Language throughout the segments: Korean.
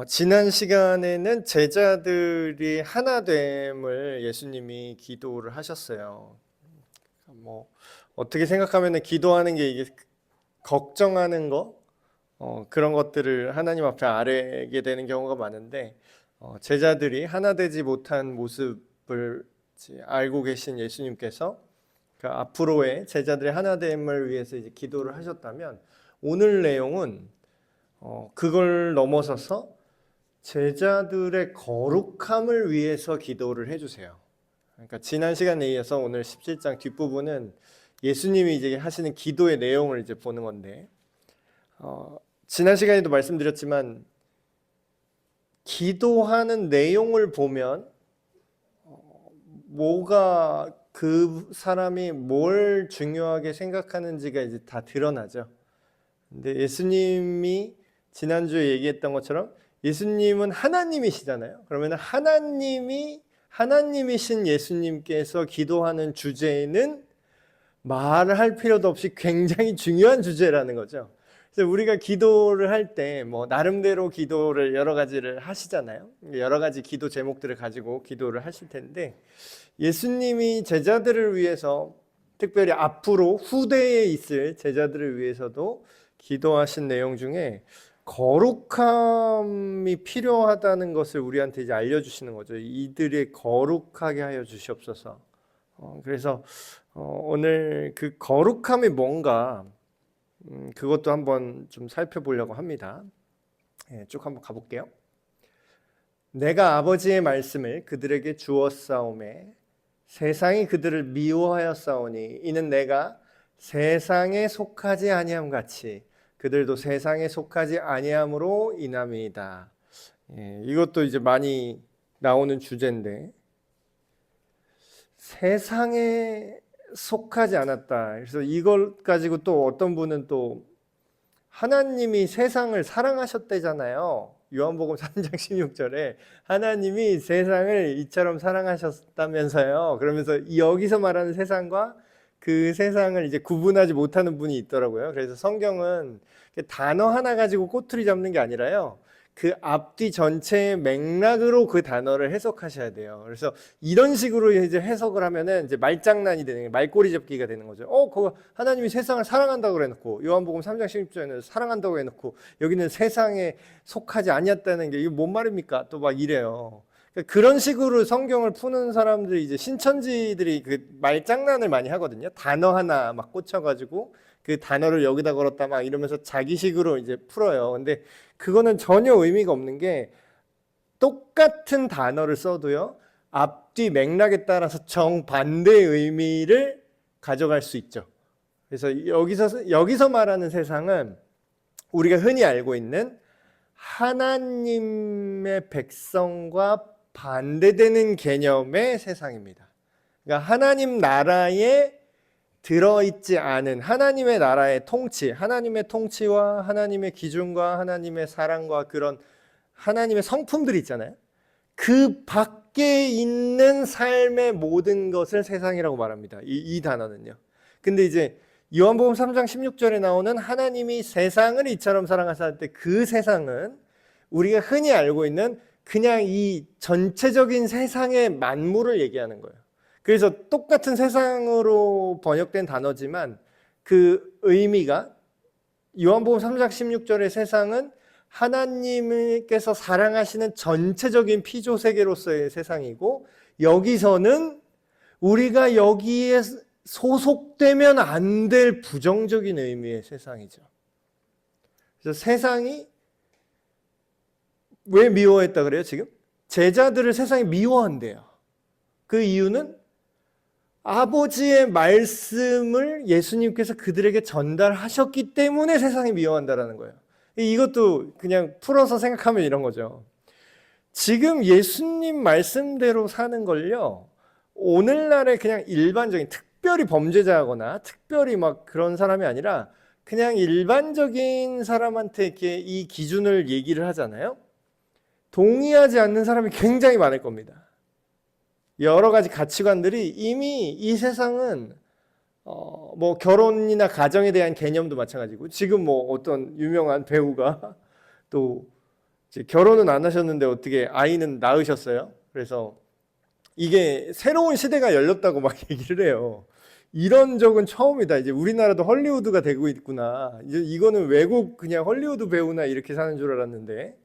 지난 시간에는 제자들이 하나됨을 예수님이 기도를 하셨어요. 어떻게 생각하면 기도하는 게 이게 걱정하는 거, 그런 것들을 하나님 앞에 아뢰게 되는 경우가 많은데, 제자들이 하나 되지 못한 모습을 알고 계신 예수님께서 그 앞으로의 제자들의 하나됨을 위해서 이제 기도를 하셨다면, 오늘 내용은 그걸 넘어서서 제자들의 거룩함을 위해서 기도를 해주세요. 그러니까 지난 시간에 이어서 오늘 17장 뒷부분은 예수님이 이제 하시는 기도의 내용을 이제 보는 건데, 지난 시간에도 말씀드렸지만 기도하는 내용을 보면 뭐가 그 사람이 뭘 중요하게 생각하는지가 이제 다 드러나죠. 근데 예수님이 지난주에 얘기했던 것처럼 예수님은 하나님이시잖아요. 그러면 하나님이신 예수님께서 기도하는 주제는 말을 할 필요도 없이 굉장히 중요한 주제라는 거죠. 그래서 우리가 기도를 할 때 나름대로 기도를 여러 가지를 하시잖아요. 여러 가지 기도 제목들을 가지고 기도를 하실 텐데, 예수님이 제자들을 위해서, 특별히 앞으로 후대에 있을 제자들을 위해서도 기도하신 내용 중에 거룩함이 필요하다는 것을 우리한테 이제 알려주시는 거죠. 이들이 거룩하게 하여 주시옵소서. 그래서 오늘 그 거룩함이 뭔가, 그것도 한번 좀 살펴보려고 합니다. 쭉 한번 가볼게요. 내가 아버지의 말씀을 그들에게 주었사오매 세상이 그들을 미워하였사오니 이는 내가 세상에 속하지 아니함 같이 그들도 세상에 속하지 아니함으로 인함이다. 이것도 이제 많이 나오는 주제인데, 세상에 속하지 않았다. 그래서 이걸 가지고 또 어떤 분은 또 하나님이 세상을 사랑하셨대잖아요. 요한복음 3장 16절에 하나님이 세상을 이처럼 사랑하셨다면서요. 그러면서 여기서 말하는 세상과 그 세상을 이제 구분하지 못하는 분이 있더라고요. 그래서 성경은 단어 하나 가지고 꼬투리 잡는 게 아니라요, 그 앞뒤 전체의 맥락으로 그 단어를 해석하셔야 돼요. 그래서 이런 식으로 이제 해석을 하면은 이제 말장난이 되는 거예요. 말꼬리 잡기가 되는 거죠. 그거 하나님이 세상을 사랑한다고 그래놓고 요한복음 3장 16절에는 사랑한다고 해놓고 여기는 세상에 속하지 아니었다는 게 이게 뭔 말입니까? 또 막 이래요. 그런 식으로 성경을 푸는 사람들이 이제 신천지들이 그 말장난을 많이 하거든요. 단어 하나 막 꽂혀가지고 그 단어를 여기다 걸었다 막 이러면서 자기식으로 이제 풀어요. 근데 그거는 전혀 의미가 없는 게, 똑같은 단어를 써도요, 앞뒤 맥락에 따라서 정반대의 의미를 가져갈 수 있죠. 그래서 여기서 말하는 세상은 우리가 흔히 알고 있는 하나님의 백성과 반대되는 개념의 세상입니다. 그러니까 하나님 나라에 들어있지 않은 하나님의 나라의 통치, 하나님의 통치와 하나님의 기준과 하나님의 사랑과 그런 하나님의 성품들이 있잖아요. 그 밖에 있는 삶의 모든 것을 세상이라고 말합니다. 이 단어는요. 근데 이제 요한복음 3장 16절에 나오는 하나님이 세상을 이처럼 사랑하사 때 그 세상은 우리가 흔히 알고 있는 그냥 이 전체적인 세상의 만물을 얘기하는 거예요. 그래서 똑같은 세상으로 번역된 단어지만 그 의미가, 요한복음 3장 16절의 세상은 하나님께서 사랑하시는 전체적인 피조세계로서의 세상이고, 여기서는 우리가 여기에 소속되면 안 될 부정적인 의미의 세상이죠. 그래서 세상이 왜 미워했다 그래요? 지금 제자들을 세상이 미워한대요. 그 이유는 아버지의 말씀을 예수님께서 그들에게 전달하셨기 때문에 세상이 미워한다라는 거예요. 이것도 그냥 풀어서 생각하면 이런 거죠. 지금 예수님 말씀대로 사는 걸요, 오늘날의 그냥 일반적인, 특별히 범죄자거나 특별히 막 그런 사람이 아니라 그냥 일반적인 사람한테 이렇게 이 기준을 얘기를 하잖아요. 동의하지 않는 사람이 굉장히 많을 겁니다. 여러 가지 가치관들이 이미 이 세상은 결혼이나 가정에 대한 개념도 마찬가지고, 지금 어떤 유명한 배우가 또 이제 결혼은 안 하셨는데 어떻게 아이는 낳으셨어요? 그래서 이게 새로운 시대가 열렸다고 막 얘기를 해요. 이런 적은 처음이다. 이제 우리나라도 헐리우드가 되고 있구나. 이제 이거는 외국 그냥 헐리우드 배우나 이렇게 사는 줄 알았는데,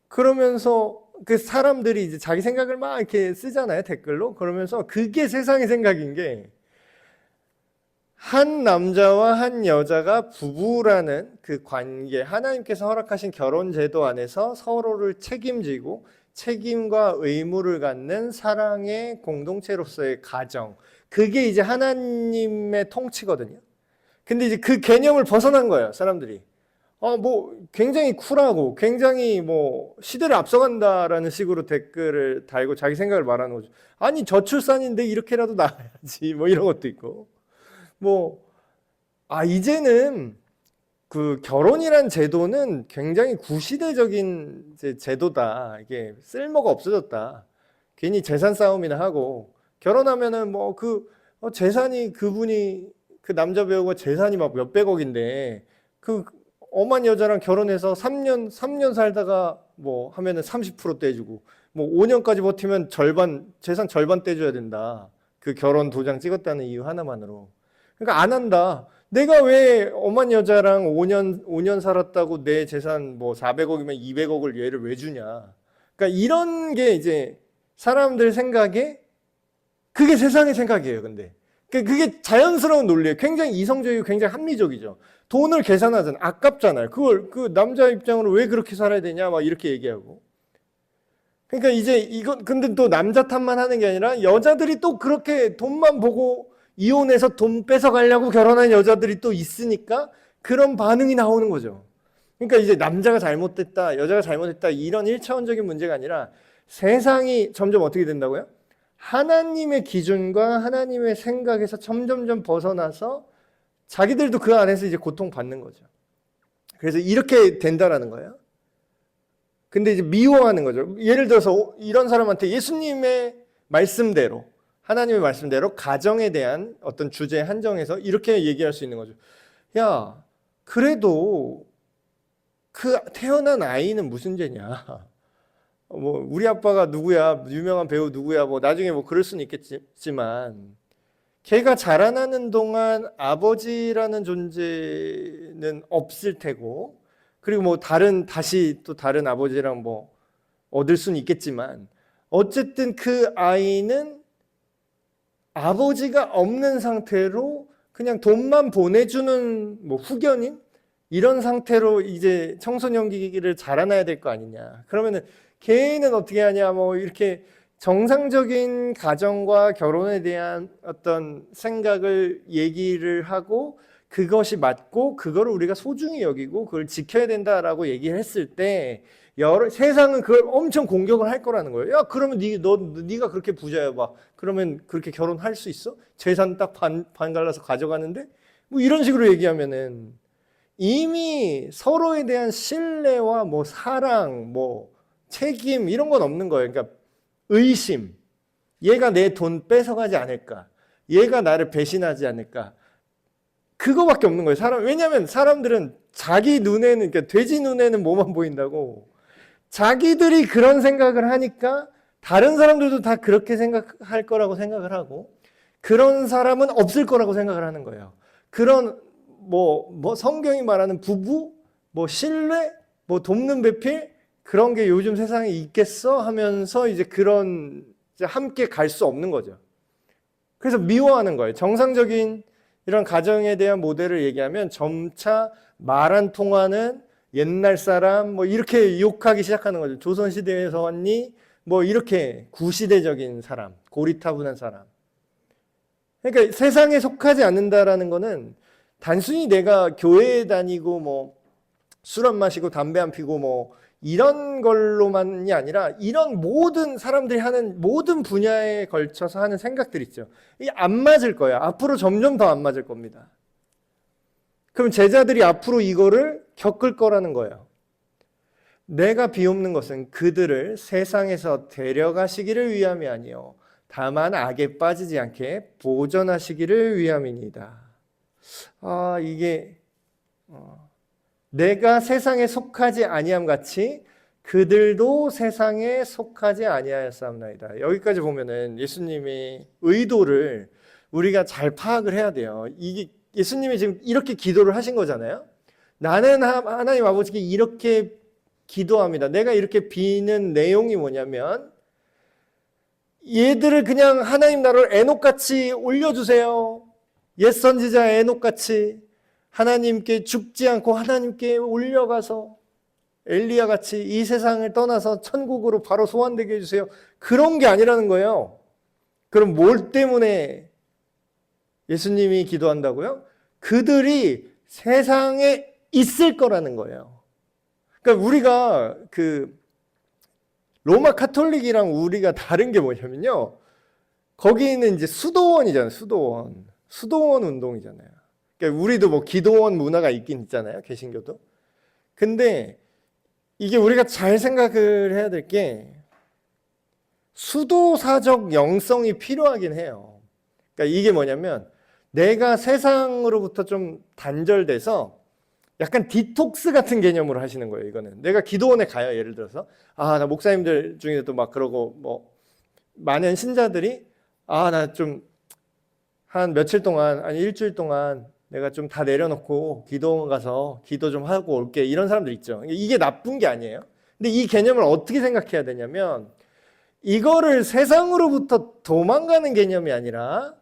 그러면서 그 사람들이 이제 자기 생각을 막 이렇게 쓰잖아요, 댓글로. 그러면서 그게 세상의 생각인 게, 한 남자와 한 여자가 부부라는 그 관계, 하나님께서 허락하신 결혼 제도 안에서 서로를 책임지고 책임과 의무를 갖는 사랑의 공동체로서의 가정. 그게 이제 하나님의 통치거든요. 근데 이제 그 개념을 벗어난 거예요, 사람들이. 뭐 굉장히 쿨하고 굉장히 뭐 시대를 앞서간다라는 식으로 댓글을 달고 자기 생각을 말하는 거죠. 아니, 저출산인데 이렇게라도 나아야지. 뭐 이런 것도 있고. 뭐, 이제는 그 결혼이란 제도는 굉장히 구시대적인 제도다. 이게 쓸모가 없어졌다. 괜히 재산 싸움이나 하고, 결혼하면은 뭐 재산이 그분이, 그 남자 배우가 재산이 막 몇백억인데, 그 엄한 여자랑 결혼해서 3년 살다가 뭐 하면은 30% 떼주고, 뭐 5년까지 버티면 재산 절반 떼줘야 된다. 그 결혼 도장 찍었다는 이유 하나만으로. 그러니까 안 한다. 내가 왜 엄한 여자랑 5년 살았다고 내 재산 뭐 400억이면 200억을 얘를 왜 주냐. 그러니까 이런 게 이제 사람들 생각에, 그게 세상의 생각이에요, 근데. 그게 자연스러운 논리예요. 굉장히 이성적이고 굉장히 합리적이죠. 돈을 계산하잖아요. 아깝잖아요. 그걸 그 남자 입장으로 왜 그렇게 살아야 되냐, 막 이렇게 얘기하고. 그러니까 이제 이건 근데 또 남자 탓만 하는 게 아니라 여자들이 또 그렇게 돈만 보고 이혼해서 돈 뺏어가려고 결혼한 여자들이 또 있으니까 그런 반응이 나오는 거죠. 그러니까 이제 남자가 잘못됐다, 여자가 잘못했다, 이런 1차원적인 문제가 아니라 세상이 점점 어떻게 된다고요? 하나님의 기준과 하나님의 생각에서 점점점 벗어나서 자기들도 그 안에서 이제 고통받는 거죠. 그래서 이렇게 된다라는 거예요. 근데 이제 미워하는 거죠. 예를 들어서 이런 사람한테 예수님의 말씀대로, 하나님의 말씀대로 가정에 대한 어떤 주제에 한정해서 이렇게 얘기할 수 있는 거죠. 야, 그래도 그 태어난 아이는 무슨 죄냐? 뭐 우리 아빠가 누구야? 유명한 배우 누구야? 뭐 나중에 뭐 그럴 수는 있겠지만, 걔가 자라나는 동안 아버지라는 존재는 없을 테고, 그리고 뭐 다시 또 다른 아버지랑 뭐 얻을 수는 있겠지만, 어쨌든 그 아이는 아버지가 없는 상태로 그냥 돈만 보내주는 뭐 후견인? 이런 상태로 이제 청소년기를 자라나야 될 거 아니냐. 그러면은 걔는 어떻게 하냐, 뭐 이렇게 정상적인 가정과 결혼에 대한 어떤 생각을 얘기를 하고, 그것이 맞고 그거를 우리가 소중히 여기고 그걸 지켜야 된다라고 얘기를 했을 때 세상은 그걸 엄청 공격을 할 거라는 거예요. 야, 그러면 네가 그렇게 부자야 봐. 그러면 그렇게 결혼할 수 있어? 재산 딱 반 갈라서 가져가는데? 뭐 이런 식으로 얘기하면은 이미 서로에 대한 신뢰와 뭐 사랑, 뭐 책임 이런 건 없는 거예요. 그러니까 의심. 얘가 내 돈 뺏어가지 않을까? 얘가 나를 배신하지 않을까? 그거밖에 없는 거예요. 왜냐하면 사람들은 자기 눈에는, 그러니까 돼지 눈에는 뭐만 보인다고. 자기들이 그런 생각을 하니까 다른 사람들도 다 그렇게 생각할 거라고 생각을 하고, 그런 사람은 없을 거라고 생각을 하는 거예요. 그런 뭐 성경이 말하는 부부, 뭐 신뢰, 뭐 돕는 배필, 그런 게 요즘 세상에 있겠어 하면서 이제 그런 이제 함께 갈 수 없는 거죠. 그래서 미워하는 거예요. 정상적인 이런 가정에 대한 모델을 얘기하면 점차 말 안 통하는 옛날 사람, 뭐 이렇게 욕하기 시작하는 거죠. 조선시대에서 왔니? 뭐 이렇게 구시대적인 사람, 고리타분한 사람. 그러니까 세상에 속하지 않는다라는 거는 단순히 내가 교회에 다니고 뭐 술 안 마시고 담배 안 피고 뭐 이런 걸로만이 아니라 이런 모든 사람들이 하는 모든 분야에 걸쳐서 하는 생각들 있죠. 이게 안 맞을 거야. 앞으로 점점 더 안 맞을 겁니다. 그럼 제자들이 앞으로 이거를 겪을 거라는 거예요. 내가 비옵는 것은 그들을 세상에서 데려가시기를 위함이 아니요 다만 악에 빠지지 않게 보전하시기를 위함이니이다. 이게 내가 세상에 속하지 아니함 같이 그들도 세상에 속하지 아니하였사옵나이다. 여기까지 보면은 예수님의 의도를 우리가 잘 파악을 해야 돼요. 이게 예수님이 지금 이렇게 기도를 하신 거잖아요. 나는 하나님 아버지께 이렇게 기도합니다. 내가 이렇게 비는 내용이 뭐냐면 얘들을 그냥 하나님 나라를 에녹같이 올려주세요. 옛 선지자 에녹같이 하나님께 죽지 않고 하나님께 올려가서 엘리야 같이 이 세상을 떠나서 천국으로 바로 소환되게 해주세요. 그런 게 아니라는 거예요. 그럼 뭘 때문에 예수님이 기도한다고요? 그들이 세상에 있을 거라는 거예요. 그러니까 우리가 로마 카톨릭이랑 우리가 다른 게 뭐냐면요. 거기는 이제 수도원이잖아요. 수도원 운동이잖아요. 그러니까 우리도 뭐 기도원 문화가 있긴 있잖아요. 개신교도. 근데 이게 우리가 잘 생각을 해야 될 게 수도사적 영성이 필요하긴 해요. 그러니까 이게 뭐냐면 내가 세상으로부터 좀 단절돼서 약간 디톡스 같은 개념으로 하시는 거예요. 이거는 내가 기도원에 가요. 예를 들어서 나 목사님들 중에도 막 그러고 뭐 많은 신자들이 나 좀 한 며칠 동안 아니 일주일 동안 내가 좀 다 내려놓고 기도원 가서 기도 좀 하고 올게 이런 사람들 있죠. 이게 나쁜 게 아니에요. 근데 이 개념을 어떻게 생각해야 되냐면 이거를 세상으로부터 도망가는 개념이 아니라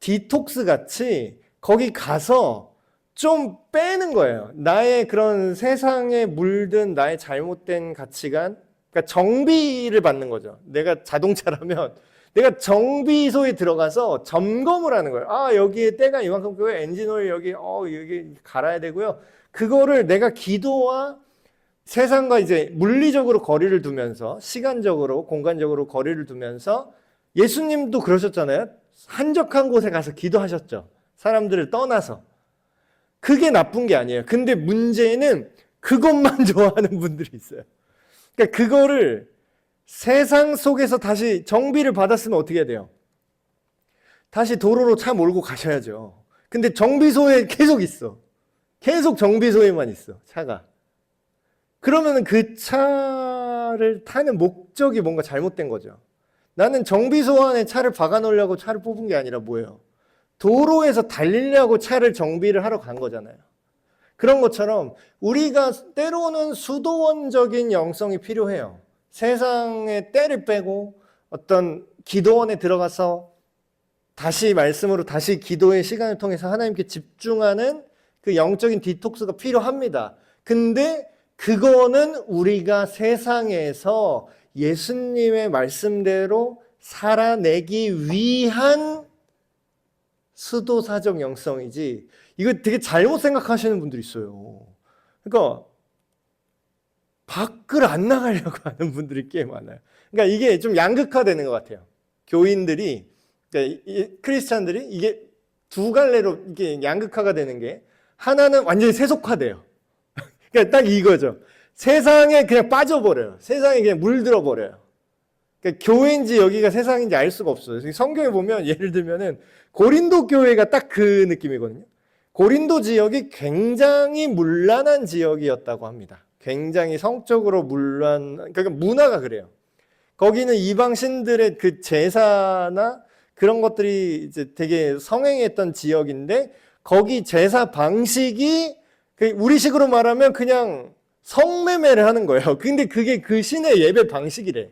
디톡스 같이 거기 가서 좀 빼는 거예요. 나의 그런 세상에 물든 나의 잘못된 가치관, 그러니까 정비를 받는 거죠. 내가 자동차라면 내가 정비소에 들어가서 점검을 하는 거예요. 여기에 때가 이만큼 끄고 엔진오일 여기 갈아야 되고요. 그거를 내가 기도와 세상과 이제 물리적으로 거리를 두면서 시간적으로 공간적으로 거리를 두면서 예수님도 그러셨잖아요. 한적한 곳에 가서 기도하셨죠. 사람들을 떠나서. 그게 나쁜 게 아니에요. 근데 문제는 그것만 좋아하는 분들이 있어요. 그러니까 그거를 세상 속에서 다시 정비를 받았으면 어떻게 해야 돼요? 다시 도로로 차 몰고 가셔야죠. 근데 정비소에 계속 있어. 계속 정비소에만 있어, 차가. 그러면 그 차를 타는 목적이 뭔가 잘못된 거죠. 나는 정비소 안에 차를 박아놓으려고 차를 뽑은 게 아니라 뭐예요? 도로에서 달리려고 차를 정비를 하러 간 거잖아요. 그런 것처럼 우리가 때로는 수도원적인 영성이 필요해요. 세상의 때를 빼고 어떤 기도원에 들어가서 다시 말씀으로 다시 기도의 시간을 통해서 하나님께 집중하는 그 영적인 디톡스가 필요합니다. 근데 그거는 우리가 세상에서 예수님의 말씀대로 살아내기 위한 수도사적 영성이지, 이거 되게 잘못 생각하시는 분들이 있어요. 그러니까 밖을 안 나가려고 하는 분들이 꽤 많아요. 그러니까 이게 좀 양극화되는 것 같아요. 교인들이, 그러니까 크리스찬들이 이게 두 갈래로 이게 양극화가 되는 게, 하나는 완전히 세속화돼요. 그러니까 딱 이거죠. 세상에 그냥 빠져버려요. 세상에 그냥 물들어 버려요. 그러니까 교회인지 여기가 세상인지 알 수가 없어요. 성경에 보면 예를 들면은 고린도 교회가 딱 그 느낌이거든요. 고린도 지역이 굉장히 문란한 지역이었다고 합니다. 굉장히 성적으로 그러니까 문화가 그래요. 거기는 이방 신들의 그 제사나 그런 것들이 이제 되게 성행했던 지역인데, 거기 제사 방식이 우리식으로 말하면 그냥 성매매를 하는 거예요. 근데 그게 그 신의 예배 방식이래.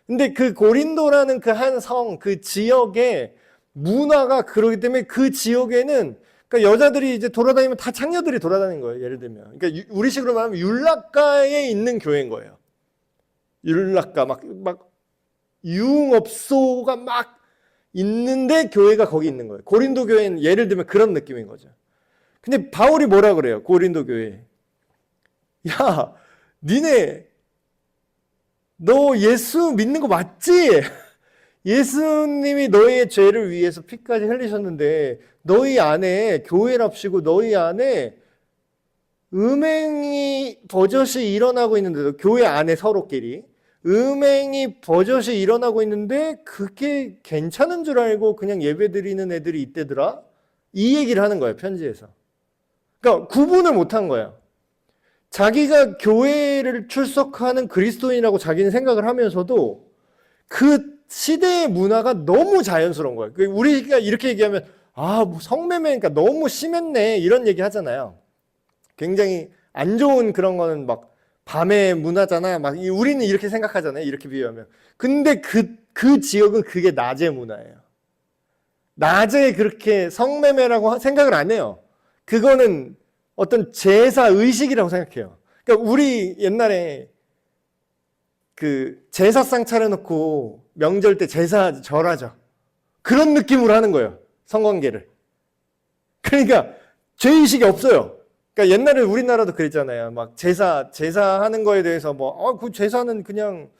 근데 그 고린도라는 그 한 성, 그 지역의 문화가 그러기 때문에 그 지역에는, 그러니까 여자들이 이제 돌아다니면 다 창녀들이 돌아다니는 거예요. 예를 들면. 그러니까 우리식으로 말하면 율락가에 있는 교회인 거예요. 율락가, 막 유흥업소가 막 있는데 교회가 거기 있는 거예요. 고린도 교회는 예를 들면 그런 느낌인 거죠. 근데 바울이 뭐라 그래요? 고린도 교회. 야, 니네 너 예수 믿는 거 맞지? 예수님이 너희의 죄를 위해서 피까지 흘리셨는데 너희 안에, 교회랍시고 너희 안에 음행이 버젓이 일어나고 있는데도, 교회 안에 서로끼리 음행이 버젓이 일어나고 있는데 그게 괜찮은 줄 알고 그냥 예배드리는 애들이 있대더라? 이 얘기를 하는 거예요, 편지에서. 그러니까 구분을 못한 거예요. 자기가 교회를 출석하는 그리스도인이라고 자기는 생각을 하면서도 그 시대의 문화가 너무 자연스러운 거예요. 우리가 이렇게 얘기하면 뭐 성매매니까 너무 심했네 이런 얘기 하잖아요. 굉장히 안 좋은 그런 거는 막 밤의 문화잖아. 막 우리는 이렇게 생각하잖아요. 이렇게 비유하면. 근데 그 지역은 그게 낮의 문화예요. 낮에 그렇게 성매매라고 생각을 안 해요. 그거는 어떤 제사 의식이라고 생각해요. 그러니까 우리 옛날에 그 제사상 차려놓고 명절 때 제사 절하죠. 그런 느낌으로 하는 거예요. 성관계를. 그러니까 죄의식이 없어요. 그러니까 옛날에 우리나라도 그랬잖아요. 막 제사하는 거에 대해서 그 제사는 그냥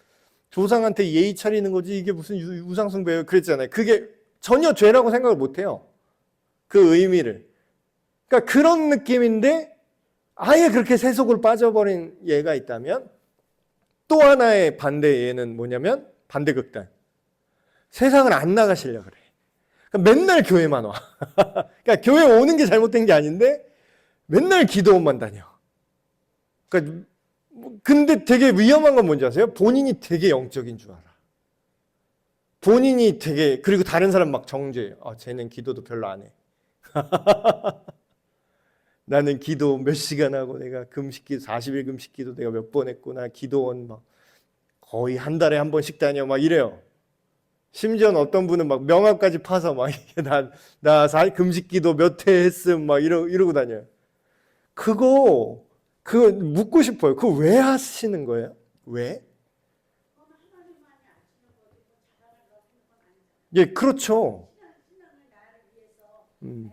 조상한테 예의 차리는 거지 이게 무슨 우상숭배예요. 그랬잖아요. 그게 전혀 죄라고 생각을 못 해요. 그 의미를. 그러니까 그런 느낌인데 아예 그렇게 세속으로 빠져버린 얘가 있다면 또 하나의 반대 예는 뭐냐면 반대극단. 세상을 안 나가시려고 그래. 그러니까 맨날 교회만 와. 그러니까 교회 오는 게 잘못된 게 아닌데 맨날 기도원만 다녀. 그러니까 근데 되게 위험한 건 뭔지 아세요? 본인이 되게 영적인 줄 알아. 본인이 되게 그리고 다른 사람 막 정죄해요. 쟤는 기도도 별로 안 해. 나는 기도 몇 시간 하고 내가 금식기도 40일 금식기도 내가 몇 번 했구나. 기도원 막 거의 한 달에 한 번씩 다녀 막 이래요. 심지어는 어떤 분은 막 명함까지 파서 막 나 금식기도 몇 회 했음 막 이러고 다녀요. 그거 묻고 싶어요. 그거 왜 하시는 거예요? 왜? 예, 그렇죠. 음.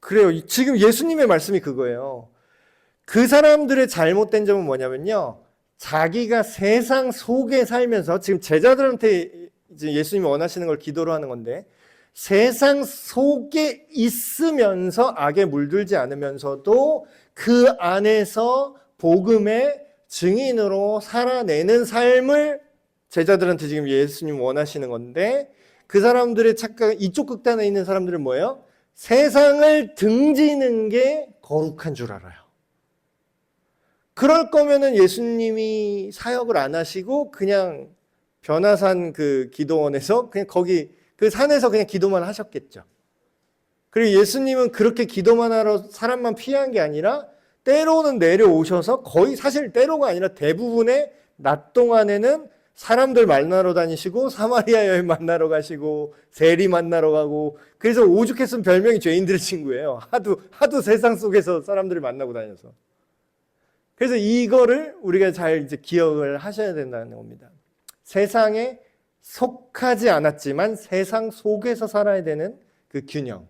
그래요. 지금 예수님의 말씀이 그거예요. 그 사람들의 잘못된 점은 뭐냐면요. 자기가 세상 속에 살면서 지금 제자들한테 이제 예수님이 원하시는 걸 기도로 하는 건데 세상 속에 있으면서 악에 물들지 않으면서도 그 안에서 복음의 증인으로 살아내는 삶을 제자들한테 지금 예수님 원하시는 건데 그 사람들의 착각, 이쪽 극단에 있는 사람들은 뭐예요? 세상을 등지는 게 거룩한 줄 알아요. 그럴 거면은 예수님이 사역을 안 하시고 그냥 변화산 그 기도원에서 그냥 거기 그 산에서 그냥 기도만 하셨겠죠. 그리고 예수님은 그렇게 기도만 하러 사람만 피한 게 아니라 때로는 내려오셔서 거의 사실 때로가 아니라 대부분의 낮 동안에는 사람들 만나러 다니시고 사마리아 여인 만나러 가시고 세리 만나러 가고 그래서 오죽했으면 별명이 죄인들의 친구예요. 하도 세상 속에서 사람들을 만나고 다녀서. 그래서 이거를 우리가 잘 이제 기억을 하셔야 된다는 겁니다. 세상에 속하지 않았지만 세상 속에서 살아야 되는 그 균형.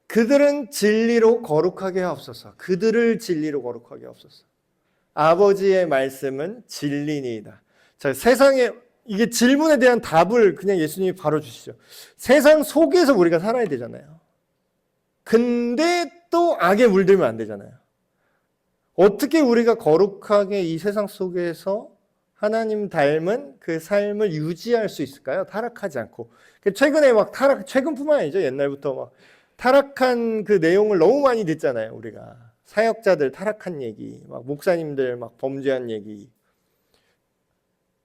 그들은 진리로 거룩하게 하옵소서. 그들을 진리로 거룩하게 하옵소서. 아버지의 말씀은 진리니이다. 자, 세상에 이게 질문에 대한 답을 그냥 예수님이 바로 주시죠. 세상 속에서 우리가 살아야 되잖아요. 근데 또 악에 물들면 안 되잖아요. 어떻게 우리가 거룩하게 이 세상 속에서 하나님 닮은 그 삶을 유지할 수 있을까요? 타락하지 않고. 최근에 막 최근뿐만 아니죠. 옛날부터 막 타락한 그 내용을 너무 많이 듣잖아요. 우리가. 사역자들 타락한 얘기, 막 목사님들 막 범죄한 얘기.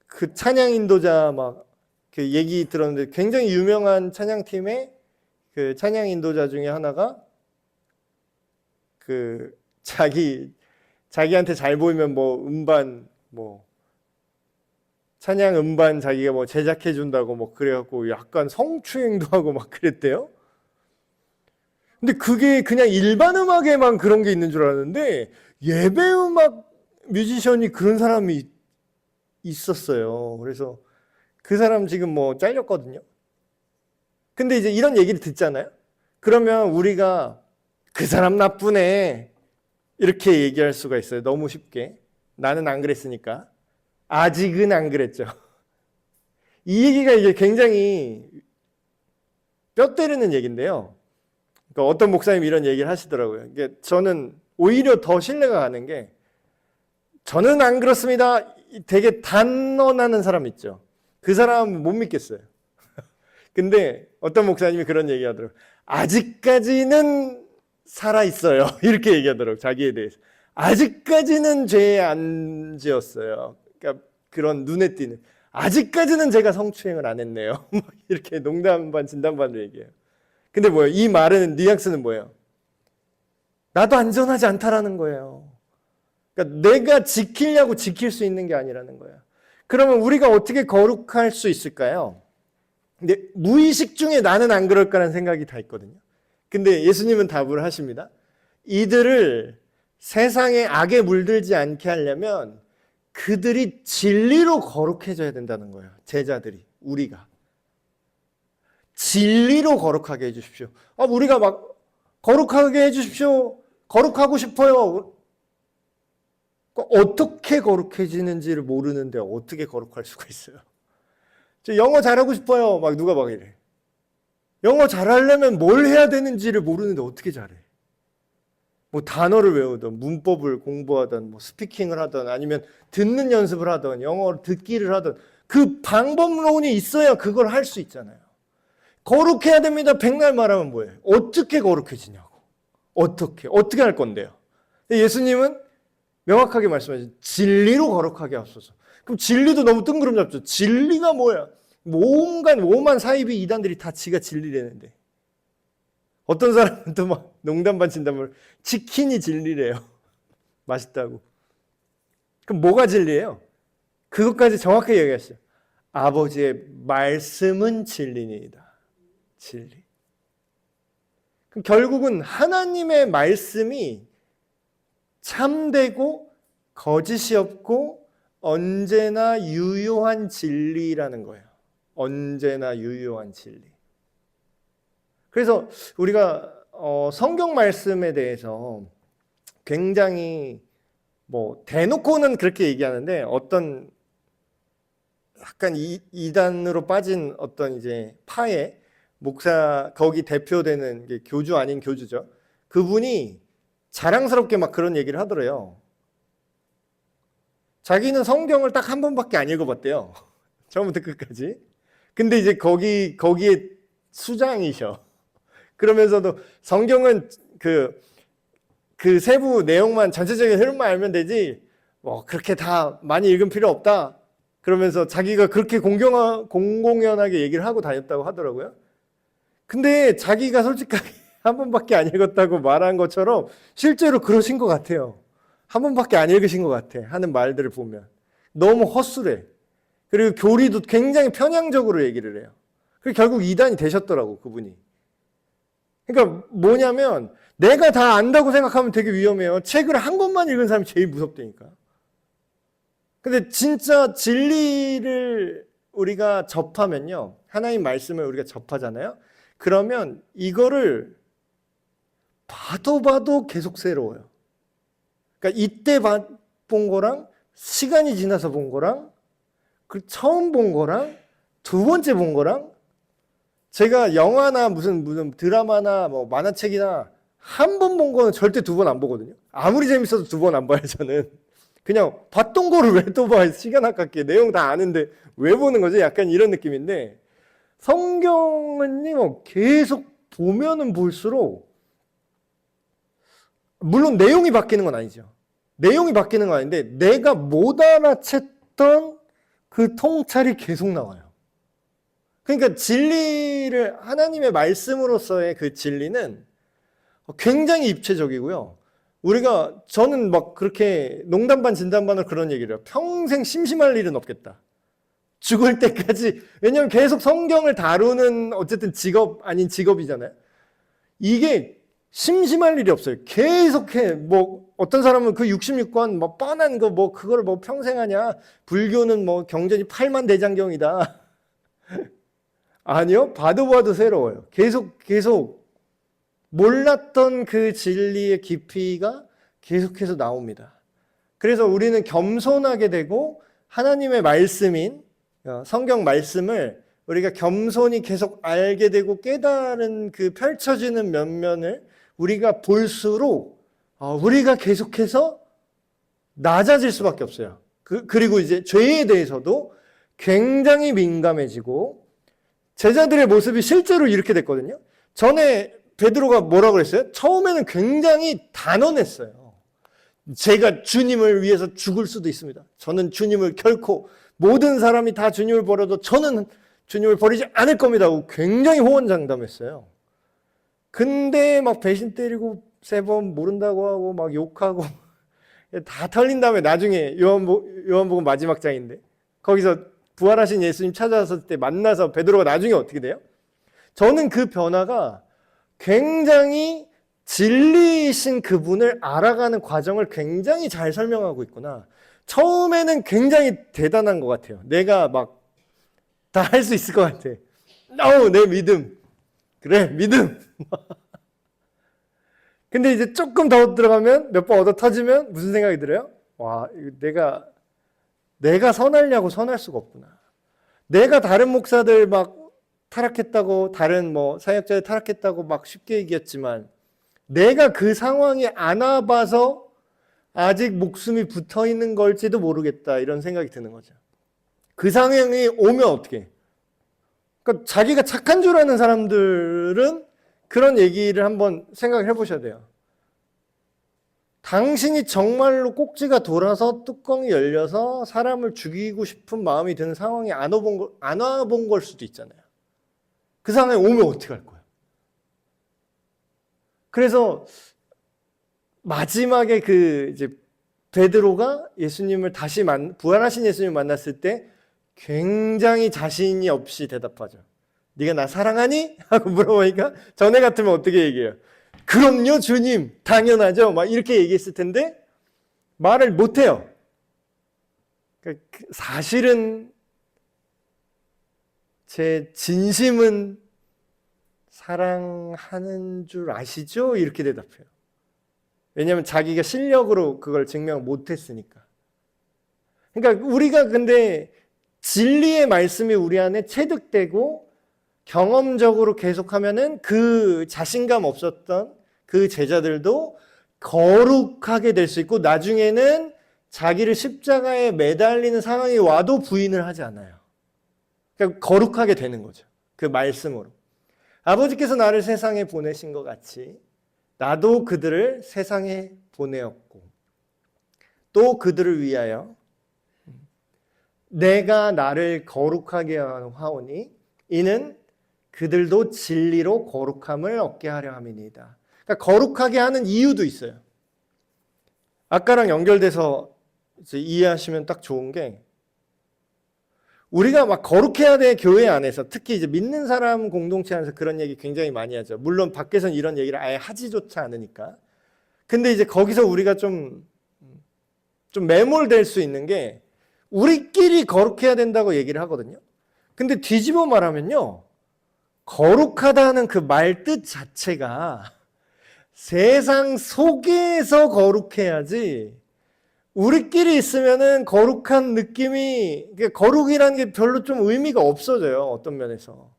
그 찬양 인도자 막 그 얘기 들었는데 굉장히 유명한 찬양팀의 그 찬양 인도자 중에 하나가 그 자기한테 잘 보이면 뭐 음반 뭐 찬양 음반 자기가 뭐 제작해 준다고 뭐 그래갖고 약간 성추행도 하고 막 그랬대요. 근데 그게 그냥 일반 음악에만 그런 게 있는 줄 알았는데 예배 음악 뮤지션이 그런 사람이 있었어요. 그래서 그 사람 지금 뭐 잘렸거든요. 근데 이제 이런 얘기를 듣잖아요. 그러면 우리가 그 사람 나쁘네 이렇게 얘기할 수가 있어요. 너무 쉽게. 나는 안 그랬으니까. 아직은 안 그랬죠. 이 얘기가 이게 굉장히 뼈 때리는 얘기인데요. 그러니까 어떤 목사님이 이런 얘기를 하시더라고요. 이게 저는 오히려 더 신뢰가 가는 게 저는 안 그렇습니다. 되게 단언하는 사람 있죠. 그 사람은 못 믿겠어요. 근데 어떤 목사님이 그런 얘기 하더라고요. 아직까지는 살아있어요. 이렇게 얘기하더라고요. 자기에 대해서. 아직까지는 죄 안 지었어요. 그러니까 그런 눈에 띄는. 아직까지는 제가 성추행을 안 했네요. 이렇게 농담 반 진담 반으로 얘기해요. 근데 뭐예요? 이 말은 뉘앙스는 뭐예요? 나도 안전하지 않다라는 거예요. 그러니까 내가 지키려고 지킬 수 있는 게 아니라는 거예요. 그러면 우리가 어떻게 거룩할 수 있을까요? 근데 무의식 중에 나는 안 그럴까라는 생각이 다 있거든요. 근데 예수님은 답을 하십니다. 이들을 세상의 악에 물들지 않게 하려면 그들이 진리로 거룩해져야 된다는 거예요. 제자들이, 우리가. 진리로 거룩하게 해주십시오. 우리가 막 거룩하게 해주십시오. 거룩하고 싶어요. 어떻게 거룩해지는지를 모르는데 어떻게 거룩할 수가 있어요? 저 영어 잘하고 싶어요. 막 누가 막 이래. 영어 잘하려면 뭘 해야 되는지를 모르는데 어떻게 잘해? 뭐 단어를 외우든 문법을 공부하든 뭐 스피킹을 하든 아니면 듣는 연습을 하든 영어를 듣기를 하든 그 방법론이 있어야 그걸 할 수 있잖아요. 거룩해야 됩니다. 백날 말하면 뭐예요? 어떻게 거룩해지냐고. 어떻게 할 건데요? 예수님은 명확하게 말씀하시죠. 진리로 거룩하게 하소서. 그럼 진리도 너무 뜬구름 잡죠. 진리가 뭐야? 온갖 오만 사이비 이단들이 다 지가 진리라는데. 어떤 사람은 또 막 농담 반 진담 반 치킨이 진리래요. 맛있다고. 그럼 뭐가 진리예요? 그것까지 정확하게 얘기하시죠. 아버지의 말씀은 진리니이다. 진리. 그럼 결국은 하나님의 말씀이 참되고 거짓이 없고 언제나 유효한 진리라는 거예요. 언제나 유효한 진리. 그래서 우리가 성경 말씀에 대해서 굉장히 뭐 대놓고는 그렇게 얘기하는데 어떤 약간 이단으로 빠진 어떤 이제 파의 목사 거기 대표되는 게 교주 아닌 교주죠. 그분이 자랑스럽게 막 그런 얘기를 하더래요. 자기는 성경을 딱 한 번밖에 안 읽어봤대요. 처음부터 끝까지. 근데 이제 거기에 수장이셔. 그러면서도 성경은 그 세부 내용만 전체적인 흐름만 알면 되지 뭐 그렇게 다 많이 읽은 필요 없다. 그러면서 자기가 그렇게 공공연하게 얘기를 하고 다녔다고 하더라고요. 근데 자기가 솔직하게 한 번밖에 안 읽었다고 말한 것처럼 실제로 그러신 것 같아요. 한 번밖에 안 읽으신 것 같아. 하는 말들을 보면. 너무 헛술해. 그리고 교리도 굉장히 편향적으로 얘기를 해요. 그리고 결국 이단이 되셨더라고, 그분이. 그러니까 뭐냐면 내가 다 안다고 생각하면 되게 위험해요. 책을 한 권만 읽은 사람이 제일 무섭다니까. 근데 진짜 진리를 우리가 접하면요. 하나님 말씀을 우리가 접하잖아요. 그러면 이거를 봐도 계속 새로워요. 그러니까 이때 본 거랑 시간이 지나서 본 거랑 그 처음 본 거랑 두 번째 본 거랑 제가 영화나 무슨 드라마나 뭐 만화책이나 한 번 본 거는 절대 두 번 안 보거든요. 아무리 재밌어도 두 번 안 봐요, 저는. 그냥 봤던 거를 왜 또 봐? 시간 아깝게. 내용 다 아는데 왜 보는 거지? 약간 이런 느낌인데 성경은 뭐 계속 보면은 볼수록 물론 내용이 바뀌는 건 아니죠. 내용이 바뀌는 건 아닌데 내가 못 알아챘던 그 통찰이 계속 나와요. 그러니까 진리를 하나님의 말씀으로서의 그 진리는 굉장히 입체적이고요. 저는 막 그렇게 농담 반 진담 반으로 그런 얘기를 해요. 평생 심심할 일은 없겠다. 죽을 때까지. 왜냐하면 계속 성경을 다루는 어쨌든 직업 아닌 직업이잖아요. 이게 심심할 일이 없어요. 계속해. 뭐 어떤 사람은 그 66권 뭐 뻔한 거 뭐 그걸 뭐 평생 하냐. 불교는 뭐 경전이 8만 대장경이다. 아니요. 봐도 새로워요. 계속 몰랐던 그 진리의 깊이가 계속해서 나옵니다. 그래서 우리는 겸손하게 되고 하나님의 말씀인 성경 말씀을 우리가 겸손히 계속 알게 되고 깨달은 그 펼쳐지는 면면을 우리가 볼수록 우리가 계속해서 낮아질 수밖에 없어요. 그리고 이제 죄에 대해서도 굉장히 민감해지고 제자들의 모습이 실제로 이렇게 됐거든요. 전에 베드로가 뭐라고 그랬어요? 처음에는 굉장히 단언했어요. 제가 주님을 위해서 죽을 수도 있습니다. 저는 주님을 결코, 모든 사람이 다 주님을 버려도 저는 주님을 버리지 않을 겁니다 하고 굉장히 호언장담했어요. 근데 막 배신 때리고 3번 모른다고 하고 막 욕하고 다 털린 다음에 나중에 요한복음 마지막 장인데 거기서 부활하신 예수님 찾아왔을 때 만나서 베드로가 나중에 어떻게 돼요? 저는 그 변화가 굉장히 진리이신 그분을 알아가는 과정을 굉장히 잘 설명하고 있구나. 처음에는 굉장히 대단한 것 같아요. 내가 막 다 할 수 있을 것 같아. 내 믿음. 그래, 믿음. 근데 이제 조금 더 들어가면 몇 번 얻어 터지면 무슨 생각이 들어요? 와, 내가 선하려고 선할 수가 없구나. 내가 다른 목사들 막 타락했다고, 다른 뭐 사역자들 타락했다고 막 쉽게 얘기했지만 내가 그 상황에 안 와봐서 아직 목숨이 붙어 있는 걸지도 모르겠다, 이런 생각이 드는 거죠. 그 상황이 오면 어떻게? 그러니까 자기가 착한 줄 아는 사람들은 그런 얘기를 한번 생각을 해보셔야 돼요. 당신이 정말로 꼭지가 돌아서 뚜껑이 열려서 사람을 죽이고 싶은 마음이 드는 상황에 안 와본 걸 수도 있잖아요. 그 상황에 오면 어떻게 할 거예요? 그래서 마지막에 이제 베드로가 예수님을 다시 부활하신 예수님을 만났을 때 굉장히 자신이 없이 대답하죠. 네가 나 사랑하니? 하고 물어보니까 전에 같으면 어떻게 얘기해요? 그럼요, 주님. 당연하죠. 막 이렇게 얘기했을 텐데 말을 못 해요. 그러니까 사실은 제 진심은 사랑하는 줄 아시죠? 이렇게 대답해요. 왜냐하면 자기가 실력으로 그걸 증명 못했으니까. 그러니까 우리가 근데 진리의 말씀이 우리 안에 체득되고 경험적으로 계속하면은 그 자신감 없었던 그 제자들도 거룩하게 될 수 있고 나중에는 자기를 십자가에 매달리는 상황이 와도 부인을 하지 않아요. 그러니까 거룩하게 되는 거죠. 그 말씀으로. 아버지께서 나를 세상에 보내신 것 같이 나도 그들을 세상에 보내었고 또 그들을 위하여 내가 나를 거룩하게 하오니 이는 그들도 진리로 거룩함을 얻게 하려 함이니이다. 그러니까 거룩하게 하는 이유도 있어요. 아까랑 연결돼서 이제 이해하시면 딱 좋은 게 우리가 막 거룩해야 돼. 교회 안에서 특히 이제 믿는 사람 공동체 안에서 그런 얘기 굉장히 많이 하죠. 물론 밖에서는 이런 얘기를 아예 하지조차 않으니까. 근데 이제 거기서 우리가 좀 매몰될 수 있는 게 우리끼리 거룩해야 된다고 얘기를 하거든요. 근데 뒤집어 말하면요, 거룩하다는 그 말 뜻 자체가 세상 속에서 거룩해야지 우리끼리 있으면은 거룩한 느낌이, 거룩이라는 게 별로 좀 의미가 없어져요. 어떤 면에서.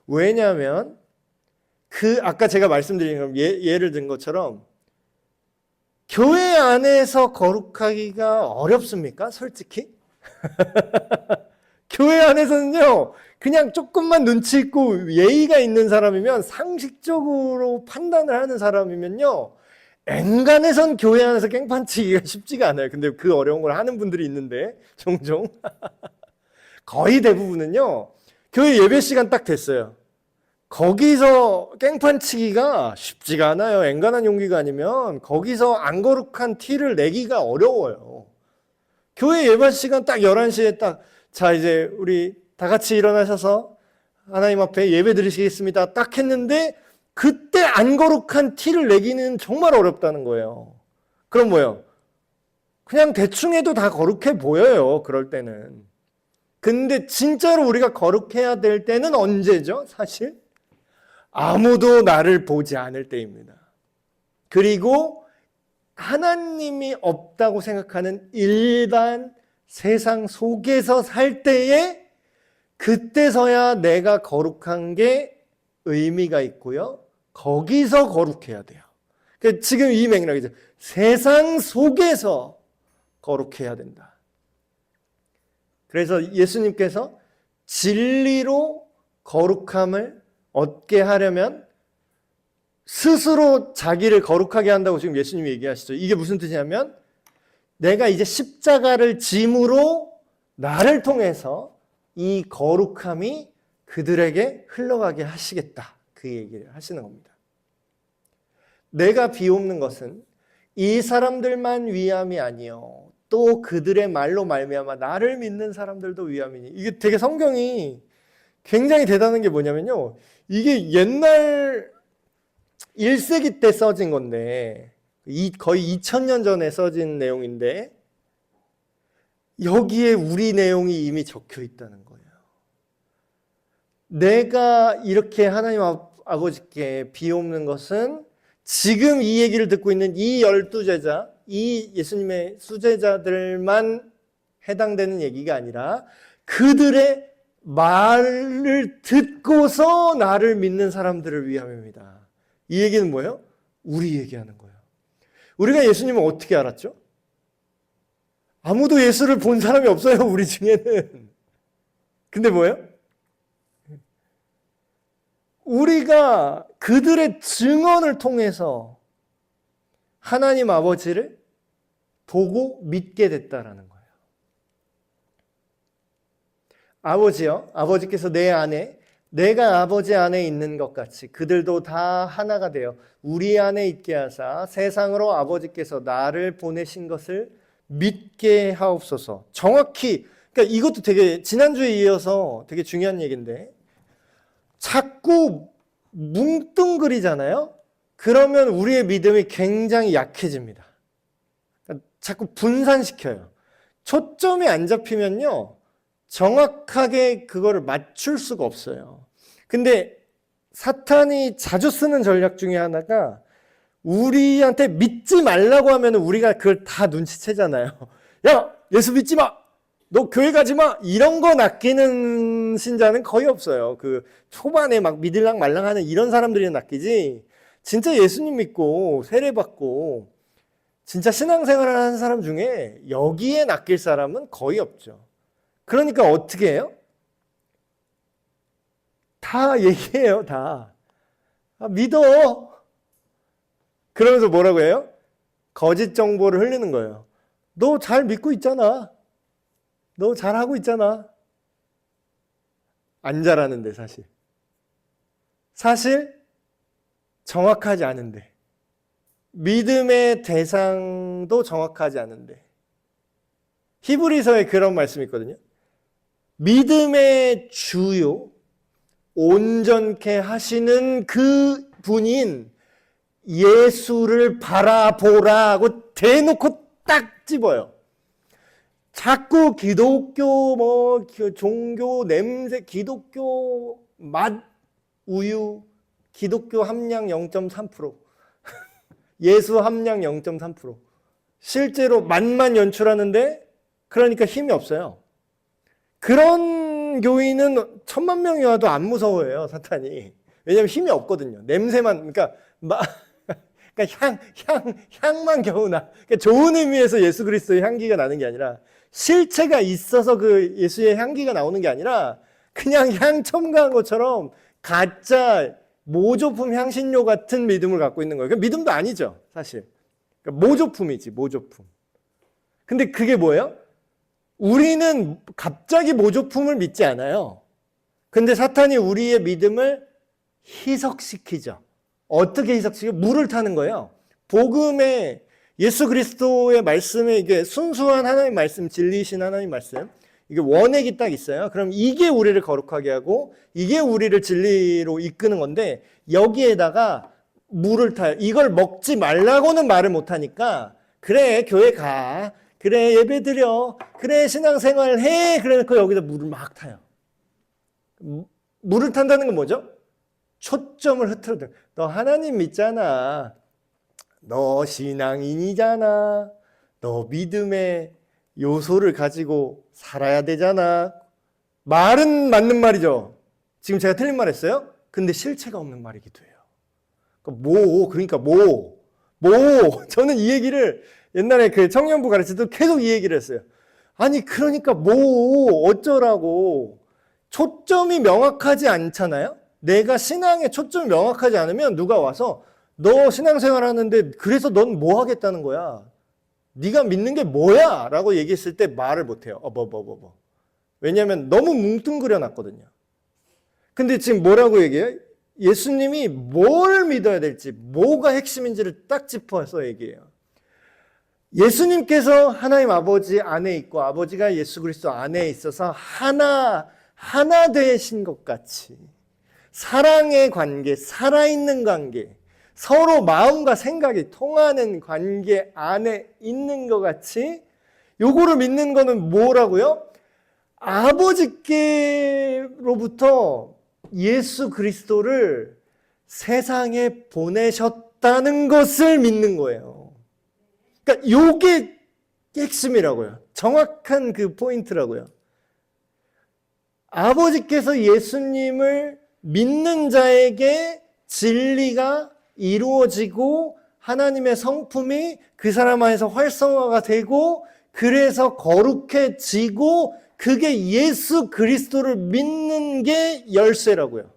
왜냐하면 아까 제가 말씀드린 예를 든 것처럼 교회 안에서 거룩하기가 어렵습니까? 솔직히? 교회 안에서는요, 그냥 조금만 눈치 있고 예의가 있는 사람이면, 상식적으로 판단을 하는 사람이면요, 엔간해선 교회 안에서 깽판치기가 쉽지가 않아요. 근데 그 어려운 걸 하는 분들이 있는데 종종 거의 대부분은요, 교회 예배 시간 딱 됐어요. 거기서 깽판치기가 쉽지가 않아요. 엔간한 용기가 아니면 거기서 안 거룩한 티를 내기가 어려워요. 교회 예배 시간 딱 11시에 자 이제 우리 다 같이 일어나셔서 하나님 앞에 예배 드리시겠습니다 딱 했는데 그때 안 거룩한 티를 내기는 정말 어렵다는 거예요. 그럼 뭐예요? 그냥 대충 해도 다 거룩해 보여요. 그럴 때는. 근데 진짜로 우리가 거룩해야 될 때는 언제죠? 사실 아무도 나를 보지 않을 때입니다. 그리고 하나님이 없다고 생각하는 일반 세상 속에서 살 때에 그때서야 내가 거룩한 게 의미가 있고요. 거기서 거룩해야 돼요. 그러니까 지금 이 맥락이죠. 세상 속에서 거룩해야 된다. 그래서 예수님께서 진리로 거룩함을 얻게 하려면 스스로 자기를 거룩하게 한다고 지금 예수님이 얘기하시죠. 이게 무슨 뜻이냐면 내가 이제 십자가를 짐으로 나를 통해서 이 거룩함이 그들에게 흘러가게 하시겠다. 그 얘기를 하시는 겁니다. 내가 비옵는 것은 이 사람들만 위함이 아니요 또 그들의 말로 말미암아 나를 믿는 사람들도 위함이니. 이게 되게 성경이 굉장히 대단한 게 뭐냐면요, 이게 옛날 1세기 때 써진 건데 거의 2000년 전에 써진 내용인데 여기에 우리 내용이 이미 적혀 있다는 거예요. 내가 이렇게 하나님 아버지께 비옵는 것은 지금 이 얘기를 듣고 있는 이 12제자, 이 예수님의 수제자들만 해당되는 얘기가 아니라 그들의 말을 듣고서 나를 믿는 사람들을 위함입니다. 이 얘기는 뭐예요? 우리 얘기하는 거예요. 우리가 예수님을 어떻게 알았죠? 아무도 예수를 본 사람이 없어요, 우리 중에는. 근데 뭐예요? 우리가 그들의 증언을 통해서 하나님 아버지를 보고 믿게 됐다라는 거예요. 아버지요, 아버지께서 내 안에, 내가 아버지 안에 있는 것 같이 그들도 다 하나가 되어 우리 안에 있게 하사 세상으로 아버지께서 나를 보내신 것을 믿게 하옵소서. 정확히, 그러니까 이것도 되게 지난주에 이어서 되게 중요한 얘기인데 자꾸 뭉뚱그리잖아요. 그러면 우리의 믿음이 굉장히 약해집니다. 그러니까 자꾸 분산시켜요. 초점이 안 잡히면요 정확하게 그거를 맞출 수가 없어요. 근데 사탄이 자주 쓰는 전략 중에 하나가 우리한테 믿지 말라고 하면 우리가 그걸 다 눈치채잖아요. 야, 예수 믿지 마! 너 교회 가지 마! 이런 거 낚이는 신자는 거의 없어요. 그 초반에 막 믿을랑 말랑 하는 이런 사람들이 낚이지, 진짜 예수님 믿고 세례받고 진짜 신앙생활을 하는 사람 중에 여기에 낚일 사람은 거의 없죠. 그러니까 어떻게 해요? 다 얘기해요, 다. 아, 믿어. 그러면서 뭐라고 해요? 거짓 정보를 흘리는 거예요. 너 잘 믿고 있잖아. 너 잘하고 있잖아. 안 잘하는데 사실. 사실 정확하지 않은데. 믿음의 대상도 정확하지 않은데. 히브리서에 그런 말씀이 있거든요. 믿음의 주요 온전케 하시는 그 분인 예수를 바라보라고 대놓고 딱 집어요. 자꾸 기독교 종교 냄새, 기독교 맛 우유, 기독교 함량 0.3%, 예수 함량 0.3%. 실제로 맛만 연출하는데 그러니까 힘이 없어요. 그런 교인은 1000만 명이 와도 안 무서워해요, 사탄이. 왜냐하면 힘이 없거든요. 냄새만, 그러니까 향만 겨우 나. 그러니까 좋은 의미에서 예수 그리스도의 향기가 나는 게 아니라 실체가 있어서 그 예수의 향기가 나오는 게 아니라 그냥 향 첨가한 것처럼 가짜 모조품 향신료 같은 믿음을 갖고 있는 거예요. 그러니까 믿음도 아니죠, 사실. 그러니까 모조품이지, 모조품. 근데 그게 뭐예요? 우리는 갑자기 모조품을 믿지 않아요. 근데 사탄이 우리의 믿음을 희석시키죠. 어떻게 희석시켜요? 물을 타는 거예요. 복음에 예수 그리스도의 말씀에 이게 순수한 하나님 말씀, 진리이신 하나님 말씀, 이게 원액이 딱 있어요. 그럼 이게 우리를 거룩하게 하고 이게 우리를 진리로 이끄는 건데 여기에다가 물을 타요. 이걸 먹지 말라고는 말을 못하니까 그래 교회 가, 그래 예배 드려, 그래 신앙생활 해, 그래놓고 여기다 물을 막 타요. 물을 탄다는 건 뭐죠? 초점을 흐트러져. 너 하나님 믿잖아. 너 신앙인이잖아. 너 믿음의 요소를 가지고 살아야 되잖아. 말은 맞는 말이죠. 지금 제가 틀린 말 했어요? 근데 실체가 없는 말이기도 해요. 그러니까 저는 이 얘기를 옛날에 그 청년부 가르칠 때 계속 이 얘기를 했어요. 아니 그러니까 어쩌라고. 초점이 명확하지 않잖아요. 내가 신앙의 초점이 명확하지 않으면 누가 와서 너 신앙생활 하는데 그래서 넌 뭐 하겠다는 거야? 네가 믿는 게 뭐야? 라고 얘기했을 때 말을 못해요. 왜냐하면 너무 뭉뚱그려 놨거든요. 근데 지금 뭐라고 얘기해요? 예수님이 뭘 믿어야 될지, 뭐가 핵심인지를 딱 짚어서 얘기해요. 예수님께서 하나님 아버지 안에 있고 아버지가 예수 그리스도 안에 있어서 하나 되신 것 같이 사랑의 관계, 살아있는 관계, 서로 마음과 생각이 통하는 관계 안에 있는 것 같이 요거를 믿는 거는 뭐라고요? 아버지께로부터 예수 그리스도를 세상에 보내셨다는 것을 믿는 거예요. 그러니까 요게 핵심이라고요. 정확한 그 포인트라고요. 아버지께서 예수님을 믿는 자에게 진리가 이루어지고 하나님의 성품이 그 사람 안에서 활성화가 되고 그래서 거룩해지고 그게 예수 그리스도를 믿는 게 열쇠라고요.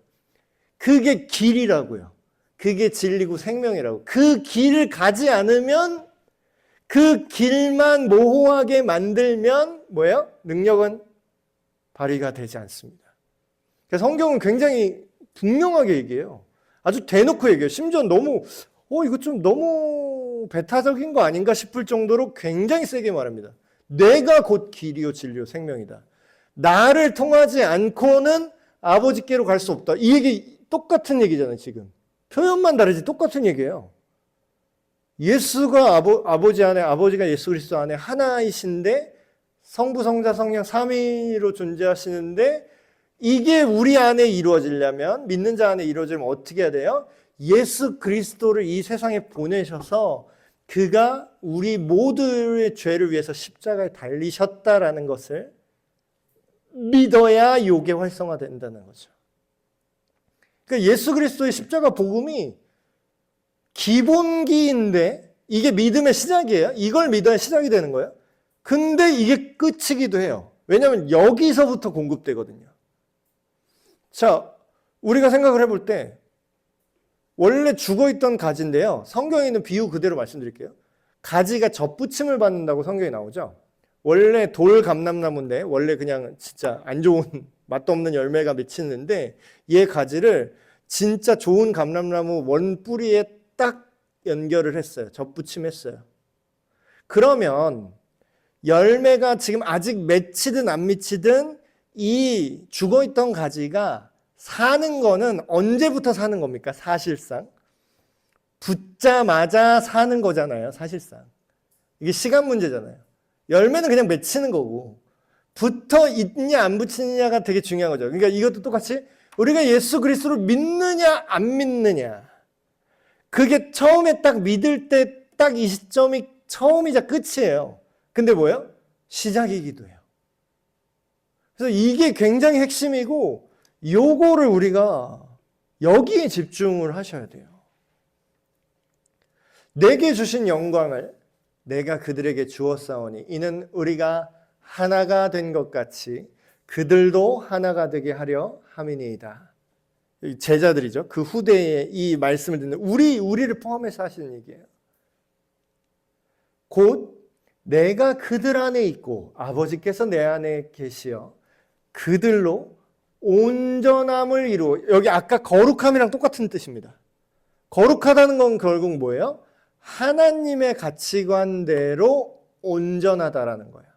그게 길이라고요. 그게 진리고 생명이라고. 그 길을 가지 않으면 그 길만 모호하게 만들면 뭐예요? 능력은 발휘가 되지 않습니다. 그래서 성경은 굉장히 분명하게 얘기해요. 아주 대놓고 얘기해요. 심지어 너무 이거 좀 너무 배타적인 거 아닌가 싶을 정도로 굉장히 세게 말합니다. 내가 곧 길이요 진리요 생명이다. 나를 통하지 않고는 아버지께로 갈 수 없다. 이 얘기 똑같은 얘기잖아요. 지금 표현만 다르지 똑같은 얘기예요. 예수가 아버지 안에, 아버지가 예수 그리스도 안에 하나이신데 성부, 성자, 성령 삼위로 존재하시는데 이게 우리 안에 이루어지려면, 믿는 자 안에 이루어지려면 어떻게 해야 돼요? 예수 그리스도를 이 세상에 보내셔서 그가 우리 모두의 죄를 위해서 십자가에 달리셨다라는 것을 믿어야 요게 활성화된다는 거죠. 그러니까 예수 그리스도의 십자가 복음이 기본기인데 이게 믿음의 시작이에요. 이걸 믿어야 시작이 되는 거예요. 근데 이게 끝이기도 해요. 왜냐하면 여기서부터 공급되거든요. 자, 우리가 생각을 해볼 때 원래 죽어있던 가지인데요. 성경에 있는 비유 그대로 말씀드릴게요. 가지가 젖붙임을 받는다고 성경에 나오죠. 원래 돌 감람나무인데 원래 그냥 진짜 안 좋은 맛도 없는 열매가 맺히는데 얘 가지를 진짜 좋은 감람나무 원 뿌리에 딱 연결을 했어요. 젖붙임했어요. 그러면 열매가 지금 아직 맺히든 안 맺히든 이 죽어있던 가지가 사는 거는 언제부터 사는 겁니까? 사실상 붙자마자 사는 거잖아요. 사실상 이게 시간 문제잖아요. 열매는 그냥 맺히는 거고 붙어 있냐 안 붙이느냐가 되게 중요한 거죠. 그러니까 이것도 똑같이 우리가 예수 그리스도를 믿느냐 안 믿느냐, 그게 처음에 딱 믿을 때 딱 이 시점이 처음이자 끝이에요. 근데 뭐예요? 시작이기도 해요. 그래서 이게 굉장히 핵심이고 요거를 우리가 여기에 집중을 하셔야 돼요. 내게 주신 영광을 내가 그들에게 주었사오니 이는 우리가 하나가 된 것 같이 그들도 하나가 되게 하려 함이니이다. 제자들이죠. 그 후대에 이 말씀을 듣는 우리를 포함해서 하시는 얘기예요. 곧 내가 그들 안에 있고 아버지께서 내 안에 계시어 그들로 온전함을 이루어. 여기 아까 거룩함이랑 똑같은 뜻입니다. 거룩하다는 건 결국 뭐예요? 하나님의 가치관대로 온전하다라는 거예요.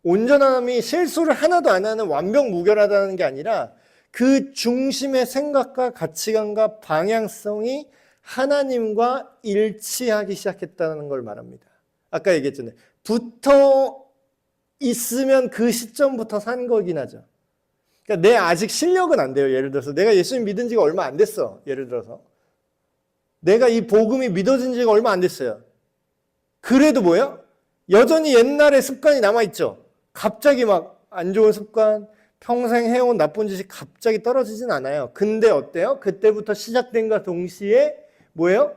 온전함이 실수를 하나도 안 하는 완벽무결하다는 게 아니라 그 중심의 생각과 가치관과 방향성이 하나님과 일치하기 시작했다는 걸 말합니다. 아까 얘기했잖아요. 붙어 있으면 그 시점부터 산 거긴 하죠. 그러니까 내 아직 실력은 안 돼요. 예를 들어서 내가 예수님 믿은 지가 얼마 안 됐어. 예를 들어서 내가 이 복음이 믿어진 지가 얼마 안 됐어요. 그래도 뭐예요? 여전히 옛날의 습관이 남아있죠. 갑자기 막 안 좋은 습관, 평생 해온 나쁜 짓이 갑자기 떨어지진 않아요. 근데 어때요? 그때부터 시작된과 동시에 뭐예요?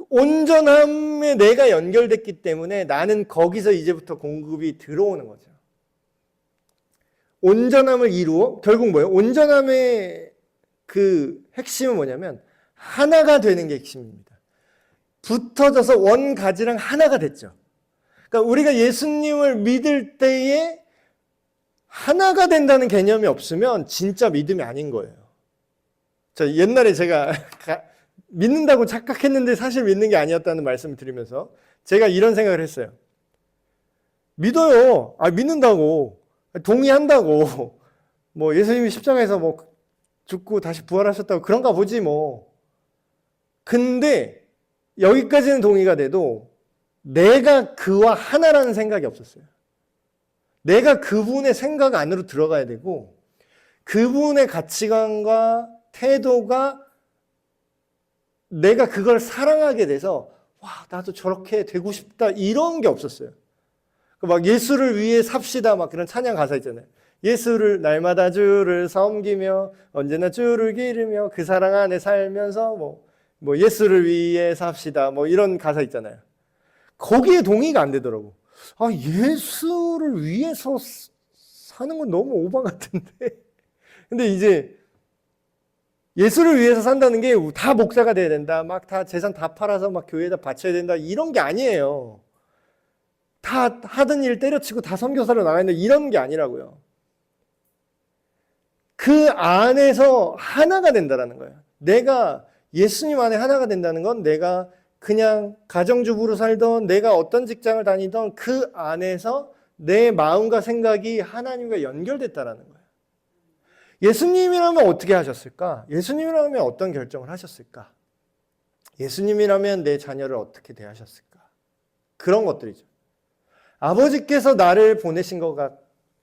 온전함에 내가 연결됐기 때문에 나는 거기서 이제부터 공급이 들어오는 거죠. 온전함을 이루어 결국 뭐예요? 온전함의 그 핵심은 뭐냐면 하나가 되는 게 핵심입니다. 붙어져서 원 가지랑 하나가 됐죠. 그러니까 우리가 예수님을 믿을 때에 하나가 된다는 개념이 없으면 진짜 믿음이 아닌 거예요. 저 옛날에 제가 믿는다고 착각했는데 사실 믿는 게 아니었다는 말씀을 드리면서 제가 이런 생각을 했어요. 믿어요. 믿는다고. 동의한다고. 뭐 예수님이 십자가에서 뭐 죽고 다시 부활하셨다고 그런가 보지 뭐. 근데 여기까지는 동의가 돼도 내가 그와 하나라는 생각이 없었어요. 내가 그분의 생각 안으로 들어가야 되고 그분의 가치관과 태도가 내가 그걸 사랑하게 돼서 와 나도 저렇게 되고 싶다 이런 게 없었어요. 막 예수를 위해 삽시다 막 그런 찬양 가사 있잖아요. 예수를 날마다 주를 섬기며 언제나 주를 기르며 그 사랑 안에 살면서 뭐 예수를 위해 삽시다 뭐 이런 가사 있잖아요. 거기에 동의가 안 되더라고. 예수를 위해서 사는 건 너무 오바 같은데. 근데 이제 예수를 위해서 산다는 게 다 목사가 돼야 된다. 막 다 재산 다 팔아서 막 교회에다 바쳐야 된다. 이런 게 아니에요. 다 하던 일 때려치고 다 선교사로 나가야 된다. 이런 게 아니라고요. 그 안에서 하나가 된다는 거예요. 내가 예수님 안에 하나가 된다는 건 내가 그냥 가정주부로 살던 내가 어떤 직장을 다니던 그 안에서 내 마음과 생각이 하나님과 연결됐다는 거예요. 예수님이라면 어떻게 하셨을까? 예수님이라면 어떤 결정을 하셨을까? 예수님이라면 내 자녀를 어떻게 대하셨을까? 그런 것들이죠. 아버지께서 나를 보내신 것과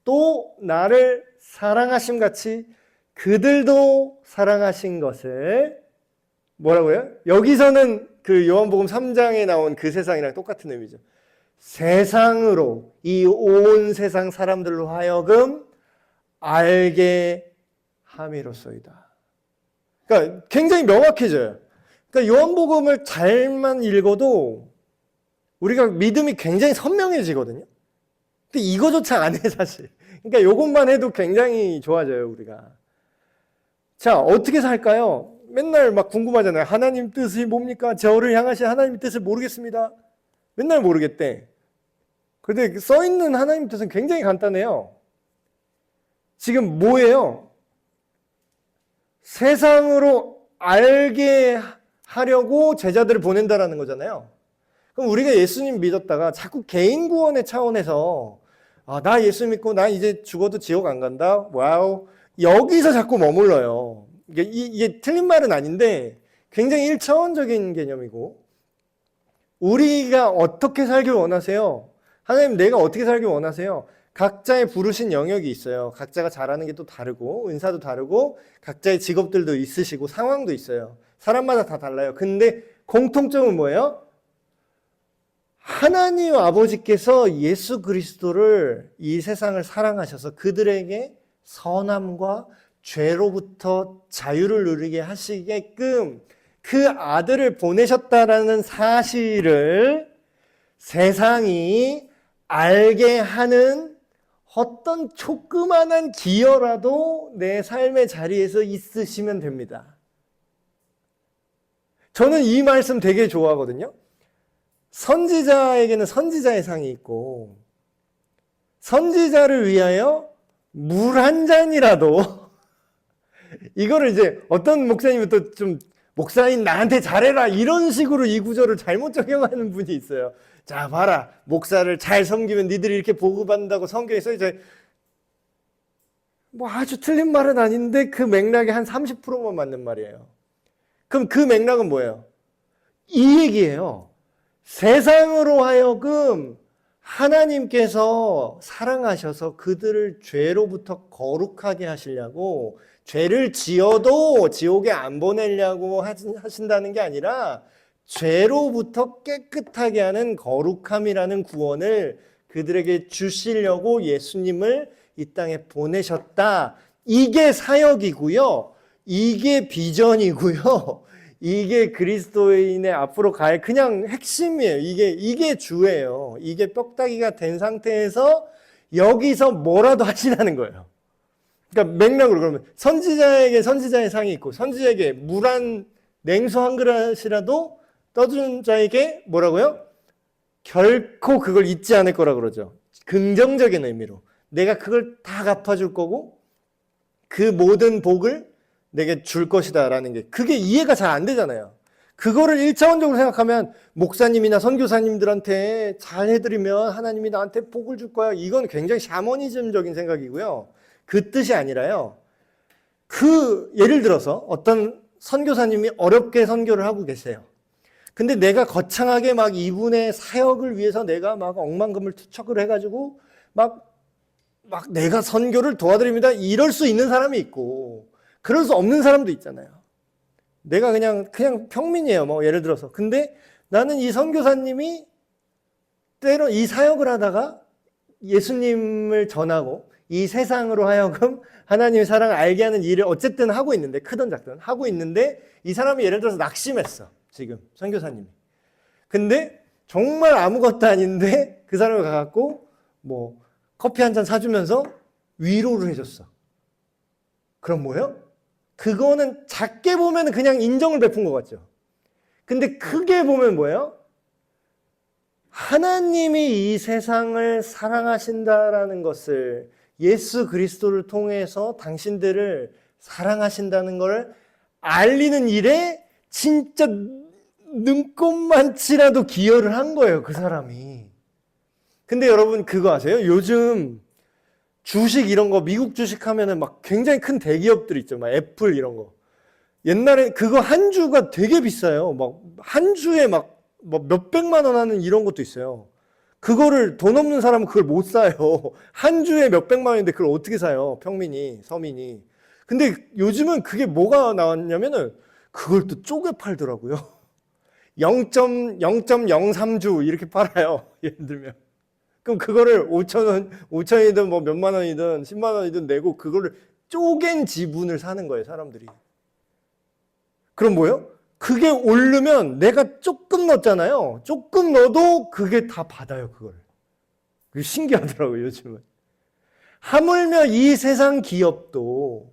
또 나를 사랑하심 같이 그들도 사랑하신 것을 뭐라고요? 여기서는 그 요한복음 3장에 나온 그 세상이랑 똑같은 의미죠. 세상으로 이 온 세상 사람들로 하여금 알게 함이로소이다. 그러니까 굉장히 명확해져요. 그러니까 요한복음을 잘만 읽어도 우리가 믿음이 굉장히 선명해지거든요. 근데 이거조차 안 해 사실. 그러니까 이것만 해도 굉장히 좋아져요 우리가. 자 어떻게 살까요? 맨날 막 궁금하잖아요. 하나님 뜻이 뭡니까? 저를 향하신 하나님 뜻을 모르겠습니다. 맨날 모르겠대. 그런데 써있는 하나님 뜻은 굉장히 간단해요. 지금 뭐예요? 세상으로 알게 하려고 제자들을 보낸다라는 거잖아요. 그럼 우리가 예수님 믿었다가 자꾸 개인 구원의 차원에서 나 예수 믿고 나 이제 죽어도 지옥 안 간다. 와우. 여기서 자꾸 머물러요. 이게 틀린 말은 아닌데 굉장히 1차원적인 개념이고 우리가 어떻게 살길 원하세요? 하나님 내가 어떻게 살길 원하세요? 각자의 부르신 영역이 있어요. 각자가 잘하는 게 또 다르고 은사도 다르고 각자의 직업들도 있으시고 상황도 있어요. 사람마다 다 달라요. 근데 공통점은 뭐예요? 하나님 아버지께서 예수 그리스도를 이 세상을 사랑하셔서 그들에게 선함과 죄로부터 자유를 누리게 하시게끔 그 아들을 보내셨다라는 사실을 세상이 알게 하는 어떤 조그만한 기여라도 내 삶의 자리에서 있으시면 됩니다. 저는 이 말씀 되게 좋아하거든요. 선지자에게는 선지자의 상이 있고 선지자를 위하여 물 한 잔이라도 이거를 이제 어떤 목사님은 또 좀 목사님 나한테 잘해라 이런 식으로 이 구절을 잘못 적용하는 분이 있어요. 자 봐라 목사를 잘 섬기면 니들이 이렇게 보급받는다고 성경에 써있어요. 뭐 아주 틀린 말은 아닌데 그 맥락에 한 30%만 맞는 말이에요. 그럼 그 맥락은 뭐예요? 이 얘기예요. 세상으로 하여금 하나님께서 사랑하셔서 그들을 죄로부터 거룩하게 하시려고 죄를 지어도 지옥에 안 보내려고 하신다는 게 아니라 죄로부터 깨끗하게 하는 거룩함이라는 구원을 그들에게 주시려고 예수님을 이 땅에 보내셨다. 이게 사역이고요. 이게 비전이고요. 이게 그리스도인의 앞으로 갈 그냥 핵심이에요. 이게 주예요. 이게 뼈다귀가 된 상태에서 여기서 뭐라도 하시라는 거예요. 그러니까 맥락으로 그러면 선지자에게 선지자의 상이 있고 선지자에게 물 한 냉수 한 그릇이라도 떠주는 자에게 뭐라고요? 결코 그걸 잊지 않을 거라 그러죠. 긍정적인 의미로. 내가 그걸 다 갚아줄 거고 그 모든 복을 내게 줄 것이다 라는 게 그게 이해가 잘 안 되잖아요. 그거를 1차원적으로 생각하면 목사님이나 선교사님들한테 잘 해드리면 하나님이 나한테 복을 줄 거야. 이건 굉장히 샤머니즘적인 생각이고요. 그 뜻이 아니라요. 예를 들어서 어떤 선교사님이 어렵게 선교를 하고 계세요. 근데 내가 거창하게 막 이분의 사역을 위해서 내가 막 억만금을 투척을 해가지고 막 내가 선교를 도와드립니다. 이럴 수 있는 사람이 있고 그럴 수 없는 사람도 있잖아요. 내가 그냥 평민이에요. 뭐 예를 들어서. 근데 나는 이 선교사님이 때로 이 사역을 하다가 예수님을 전하고 이 세상으로 하여금 하나님의 사랑을 알게 하는 일을 어쨌든 하고 있는데 크든 작든 하고 있는데 이 사람이 예를 들어서 낙심했어. 지금 선교사님이. 근데 정말 아무것도 아닌데 그 사람을 가갖고 뭐 커피 한 잔 사주면서 위로를 해줬어. 그럼 뭐예요? 그거는 작게 보면 그냥 인정을 베푼 것 같죠. 근데 크게 보면 뭐예요? 하나님이 이 세상을 사랑하신다라는 것을 예수 그리스도를 통해서 당신들을 사랑하신다는 걸 알리는 일에 진짜 눈꼽만치라도 기여를 한 거예요, 그 사람이. 근데 여러분 그거 아세요? 요즘 주식 이런 거 미국 주식 하면은 막 굉장히 큰 대기업들 있죠. 막 애플 이런 거. 옛날에 그거 한 주가 되게 비싸요. 막 한 주에 막 뭐 몇백만 원 하는 이런 것도 있어요. 그거를 돈 없는 사람은 그걸 못 사요. 한 주에 몇백만 원인데 그걸 어떻게 사요? 평민이, 서민이. 근데 요즘은 그게 뭐가 나왔냐면은 그걸 또 쪼개 팔더라고요. 0.03주 이렇게 팔아요. 예를 들면. 그럼 그거를 5천이든 뭐 몇만 원이든 10만 원이든 내고 그거를 쪼갠 지분을 사는 거예요, 사람들이. 그럼 뭐예요? 그게 오르면 내가 조금 넣었잖아요. 조금 넣어도 그게 다 받아요, 그걸. 그게 신기하더라고요, 요즘은. 하물며 이 세상 기업도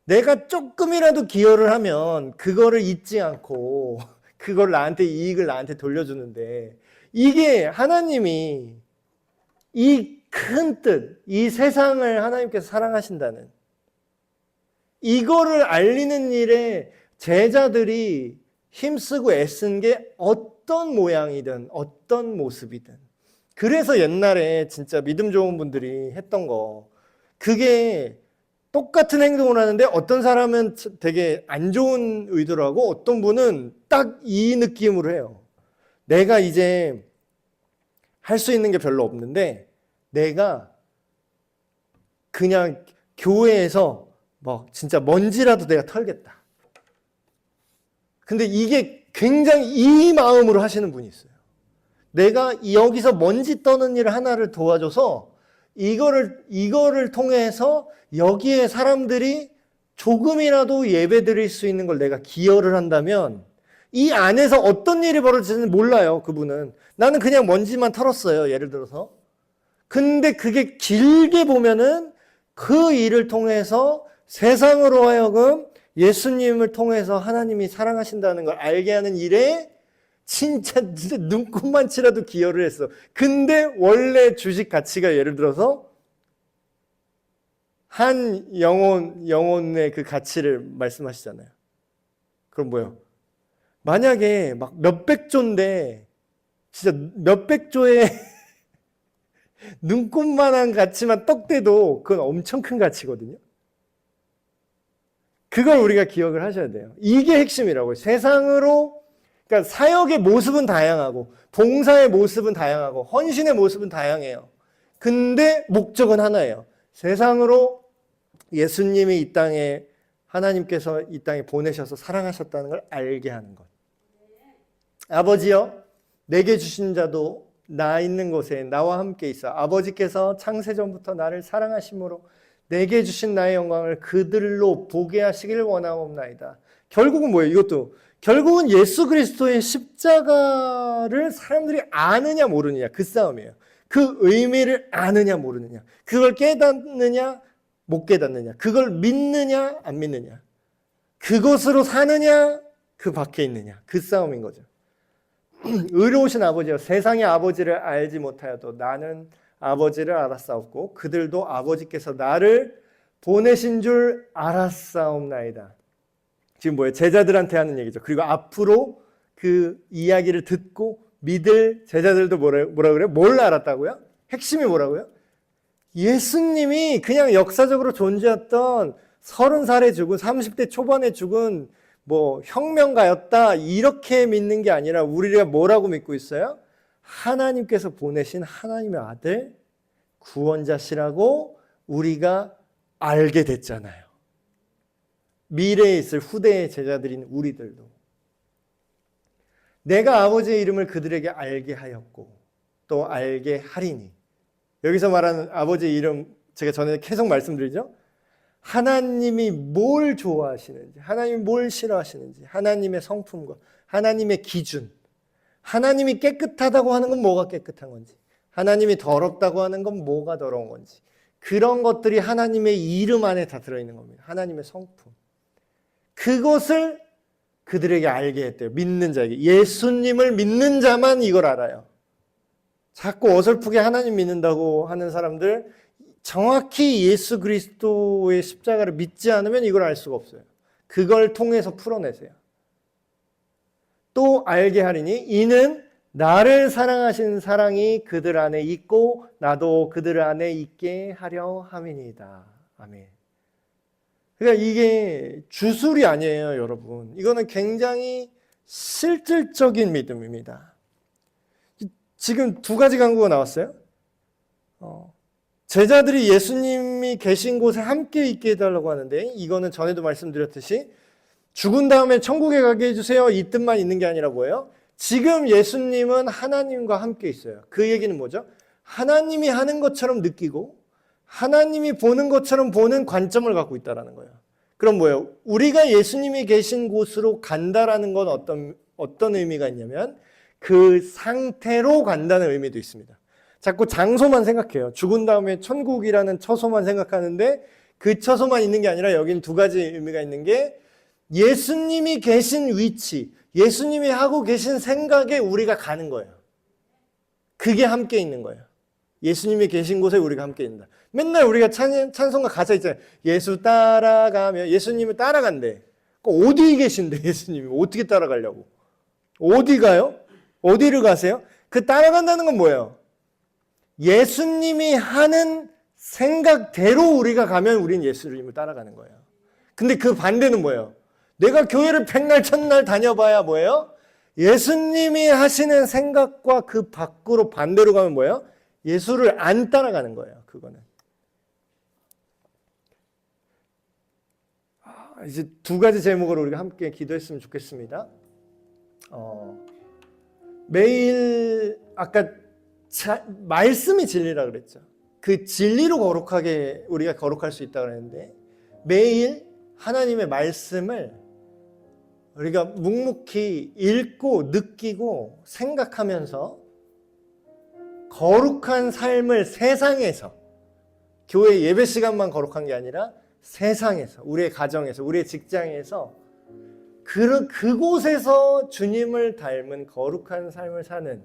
내가 조금이라도 기여를 하면 그거를 잊지 않고 그걸 이익을 나한테 돌려주는데 이게 하나님이 이 큰 뜻, 이 세상을 하나님께서 사랑하신다는 이거를 알리는 일에 제자들이 힘쓰고 애쓴 게 어떤 모양이든 어떤 모습이든 그래서 옛날에 진짜 믿음 좋은 분들이 했던 거 그게 똑같은 행동을 하는데 어떤 사람은 되게 안 좋은 의도로 하고 어떤 분은 딱 이 느낌으로 해요. 내가 이제 할 수 있는 게 별로 없는데 내가 그냥 교회에서 뭐 진짜 먼지라도 내가 털겠다. 근데 이게 굉장히 이 마음으로 하시는 분이 있어요. 내가 여기서 먼지 떠는 일 하나를 도와줘서 이거를 통해서 여기에 사람들이 조금이라도 예배 드릴 수 있는 걸 내가 기여를 한다면 이 안에서 어떤 일이 벌어지는지 몰라요, 그분은. 나는 그냥 먼지만 털었어요, 예를 들어서. 근데 그게 길게 보면은 그 일을 통해서 세상으로 하여금 예수님을 통해서 하나님이 사랑하신다는 걸 알게 하는 일에 진짜 눈꼽만치라도 기여를 했어. 근데 원래 주식 가치가 예를 들어서 한 영혼의 그 가치를 말씀하시잖아요. 그럼 뭐예요? 만약에 막 몇백조인데 진짜 몇백조의 눈꼽만한 가치만 떡 대도 그건 엄청 큰 가치거든요. 그걸 우리가 기억을 하셔야 돼요. 이게 핵심이라고요. 세상으로, 그러니까 사역의 모습은 다양하고, 봉사의 모습은 다양하고, 헌신의 모습은 다양해요. 근데 목적은 하나예요. 세상으로 예수님이 이 땅에, 하나님께서 이 땅에 보내셔서 사랑하셨다는 걸 알게 하는 것. 아버지여, 내게 주신 자도 나 있는 곳에 나와 함께 있어. 아버지께서 창세전부터 나를 사랑하심으로 내게 주신 나의 영광을 그들로 보게 하시길 원하옵나이다. 결국은 뭐예요? 이것도 결국은 예수 그리스도의 십자가를 사람들이 아느냐 모르느냐 그 싸움이에요. 그 의미를 아느냐 모르느냐 그걸 깨닫느냐 못 깨닫느냐? 그걸 믿느냐 안 믿느냐? 그것으로 사느냐 그 밖에 있느냐? 그 싸움인 거죠. 의로우신 아버지여 세상의 아버지를 알지 못하여도 나는 아버지를 알았사옵고 그들도 아버지께서 나를 보내신 줄 알았사옵나이다. 지금 뭐예요? 제자들한테 하는 얘기죠. 그리고 앞으로 그 이야기를 듣고 믿을 제자들도 뭐라 그래요? 뭘 알았다고요? 핵심이 뭐라고요? 예수님이 그냥 역사적으로 존재했던 30살에 죽은 30대 초반에 죽은 뭐 혁명가였다 이렇게 믿는 게 아니라 우리가 뭐라고 믿고 있어요? 하나님께서 보내신 하나님의 아들 구원자시라고 우리가 알게 됐잖아요. 미래에 있을 후대의 제자들인 우리들도 내가 아버지의 이름을 그들에게 알게 하였고 또 알게 하리니 여기서 말하는 아버지의 이름 제가 전에 계속 말씀드리죠. 하나님이 뭘 좋아하시는지 하나님이 뭘 싫어하시는지 하나님의 성품과 하나님의 기준 하나님이 깨끗하다고 하는 건 뭐가 깨끗한 건지 하나님이 더럽다고 하는 건 뭐가 더러운 건지 그런 것들이 하나님의 이름 안에 다 들어있는 겁니다. 하나님의 성품 그것을 그들에게 알게 했대요. 믿는 자에게 예수님을 믿는 자만 이걸 알아요. 자꾸 어설프게 하나님 믿는다고 하는 사람들 정확히 예수 그리스도의 십자가를 믿지 않으면 이걸 알 수가 없어요. 그걸 통해서 풀어내세요. 또 알게 하리니 이는 나를 사랑하신 사랑이 그들 안에 있고 나도 그들 안에 있게 하려 함이니이다. 아멘. 그러니까 이게 주술이 아니에요, 여러분. 이거는 굉장히 실질적인 믿음입니다. 지금 두 가지 강구가 나왔어요. 제자들이 예수님이 계신 곳에 함께 있게 해달라고 하는데 이거는 전에도 말씀드렸듯이 죽은 다음에 천국에 가게 해주세요 이 뜻만 있는 게 아니라 뭐예요? 지금 예수님은 하나님과 함께 있어요. 그 얘기는 뭐죠? 하나님이 하는 것처럼 느끼고 하나님이 보는 것처럼 보는 관점을 갖고 있다는 거예요. 그럼 뭐예요? 우리가 예수님이 계신 곳으로 간다라는 건 어떤 의미가 있냐면 그 상태로 간다는 의미도 있습니다. 자꾸 장소만 생각해요. 죽은 다음에 천국이라는 처소만 생각하는데 그 처소만 있는 게 아니라 여긴 두 가지 의미가 있는 게 예수님이 계신 위치, 예수님이 하고 계신 생각에 우리가 가는 거예요. 그게 함께 있는 거예요. 예수님이 계신 곳에 우리가 함께 있는다. 맨날 우리가 찬송가 가사 있잖아요. 예수 따라가며 예수님을 따라간대. 어디 계신데 예수님이 어떻게 따라가려고? 어디 가요? 어디를 가세요? 그 따라간다는 건 뭐예요? 예수님이 하는 생각대로 우리가 가면 우린 예수님을 따라가는 거예요. 근데 그 반대는 뭐예요? 내가 교회를 백날 천날 다녀봐야 뭐예요? 예수님이 하시는 생각과 그 밖으로 반대로 가면 뭐예요? 예수를 안 따라가는 거예요. 그거는. 이제 두 가지 제목으로 우리가 함께 기도했으면 좋겠습니다. 매일 아까 말씀이 진리라 그랬죠. 그 진리로 거룩하게 우리가 거룩할 수 있다고 그랬는데 매일 하나님의 말씀을 우리가 묵묵히 읽고 느끼고 생각하면서 거룩한 삶을 세상에서 교회 예배 시간만 거룩한 게 아니라 세상에서 우리의 가정에서 우리의 직장에서 그곳에서 주님을 닮은 거룩한 삶을 사는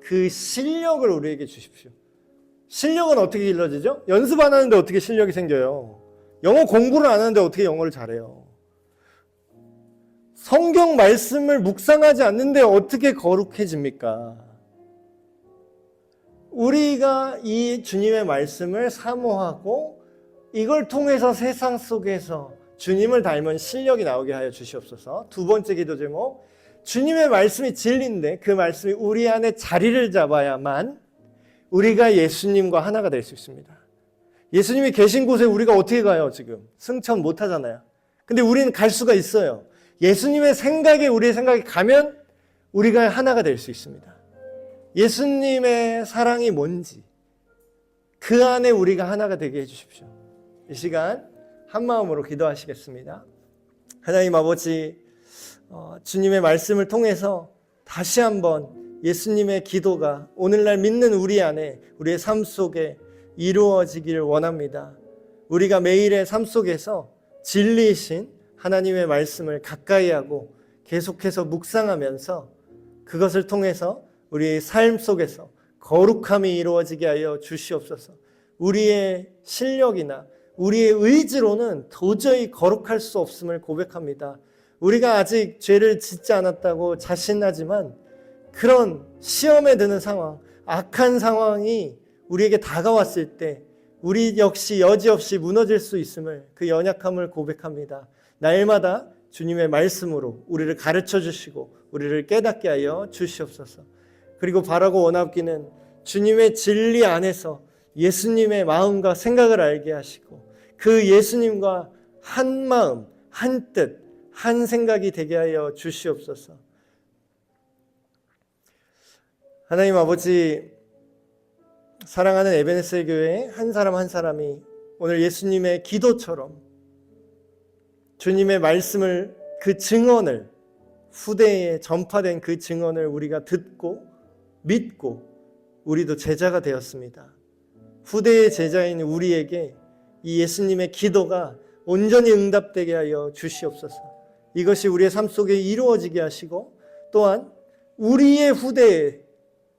그 실력을 우리에게 주십시오. 실력은 어떻게 길러지죠? 연습 안 하는데 어떻게 실력이 생겨요? 영어 공부를 안 하는데 어떻게 영어를 잘해요? 성경 말씀을 묵상하지 않는데 어떻게 거룩해집니까? 우리가 이 주님의 말씀을 사모하고 이걸 통해서 세상 속에서 주님을 닮은 실력이 나오게 하여 주시옵소서. 두 번째 기도 제목, 주님의 말씀이 진리인데 그 말씀이 우리 안에 자리를 잡아야만 우리가 예수님과 하나가 될 수 있습니다. 예수님이 계신 곳에 우리가 어떻게 가요? 지금 승천 못 하잖아요. 근데 우리는 갈 수가 있어요. 예수님의 생각에 우리의 생각이 가면 우리가 하나가 될 수 있습니다. 예수님의 사랑이 뭔지 그 안에 우리가 하나가 되게 해주십시오. 이 시간 한 마음으로 기도하시겠습니다. 하나님 아버지, 주님의 말씀을 통해서 다시 한번 예수님의 기도가 오늘날 믿는 우리 안에 우리의 삶 속에 이루어지기를 원합니다. 우리가 매일의 삶 속에서 진리이신 하나님의 말씀을 가까이 하고 계속해서 묵상하면서 그것을 통해서 우리의 삶 속에서 거룩함이 이루어지게 하여 주시옵소서. 우리의 실력이나 우리의 의지로는 도저히 거룩할 수 없음을 고백합니다. 우리가 아직 죄를 짓지 않았다고 자신하지만 그런 시험에 드는 상황, 악한 상황이 우리에게 다가왔을 때 우리 역시 여지없이 무너질 수 있음을, 그 연약함을 고백합니다. 날마다 주님의 말씀으로 우리를 가르쳐 주시고 우리를 깨닫게 하여 주시옵소서. 그리고 바라고 원하기는 주님의 진리 안에서 예수님의 마음과 생각을 알게 하시고 그 예수님과 한 마음, 한 뜻, 한 생각이 되게 하여 주시옵소서. 하나님 아버지, 사랑하는 에베네셀 교회 한 사람 한 사람이 오늘 예수님의 기도처럼 주님의 말씀을, 그 증언을, 후대에 전파된 그 증언을 우리가 듣고 믿고 우리도 제자가 되었습니다. 후대의 제자인 우리에게 이 예수님의 기도가 온전히 응답되게 하여 주시옵소서. 이것이 우리의 삶 속에 이루어지게 하시고 또한 우리의 후대에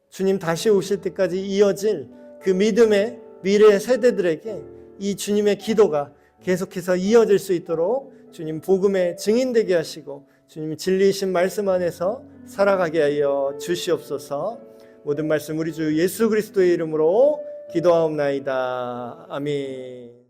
주님 다시 오실 때까지 이어질 그 믿음의 미래 세대들에게 이 주님의 기도가 계속해서 이어질 수 있도록 주님 복음의 증인되게 하시고 주님 진리이신 말씀 안에서 살아가게 하여 주시옵소서. 모든 말씀 우리 주 예수 그리스도의 이름으로 기도하옵나이다. 아멘.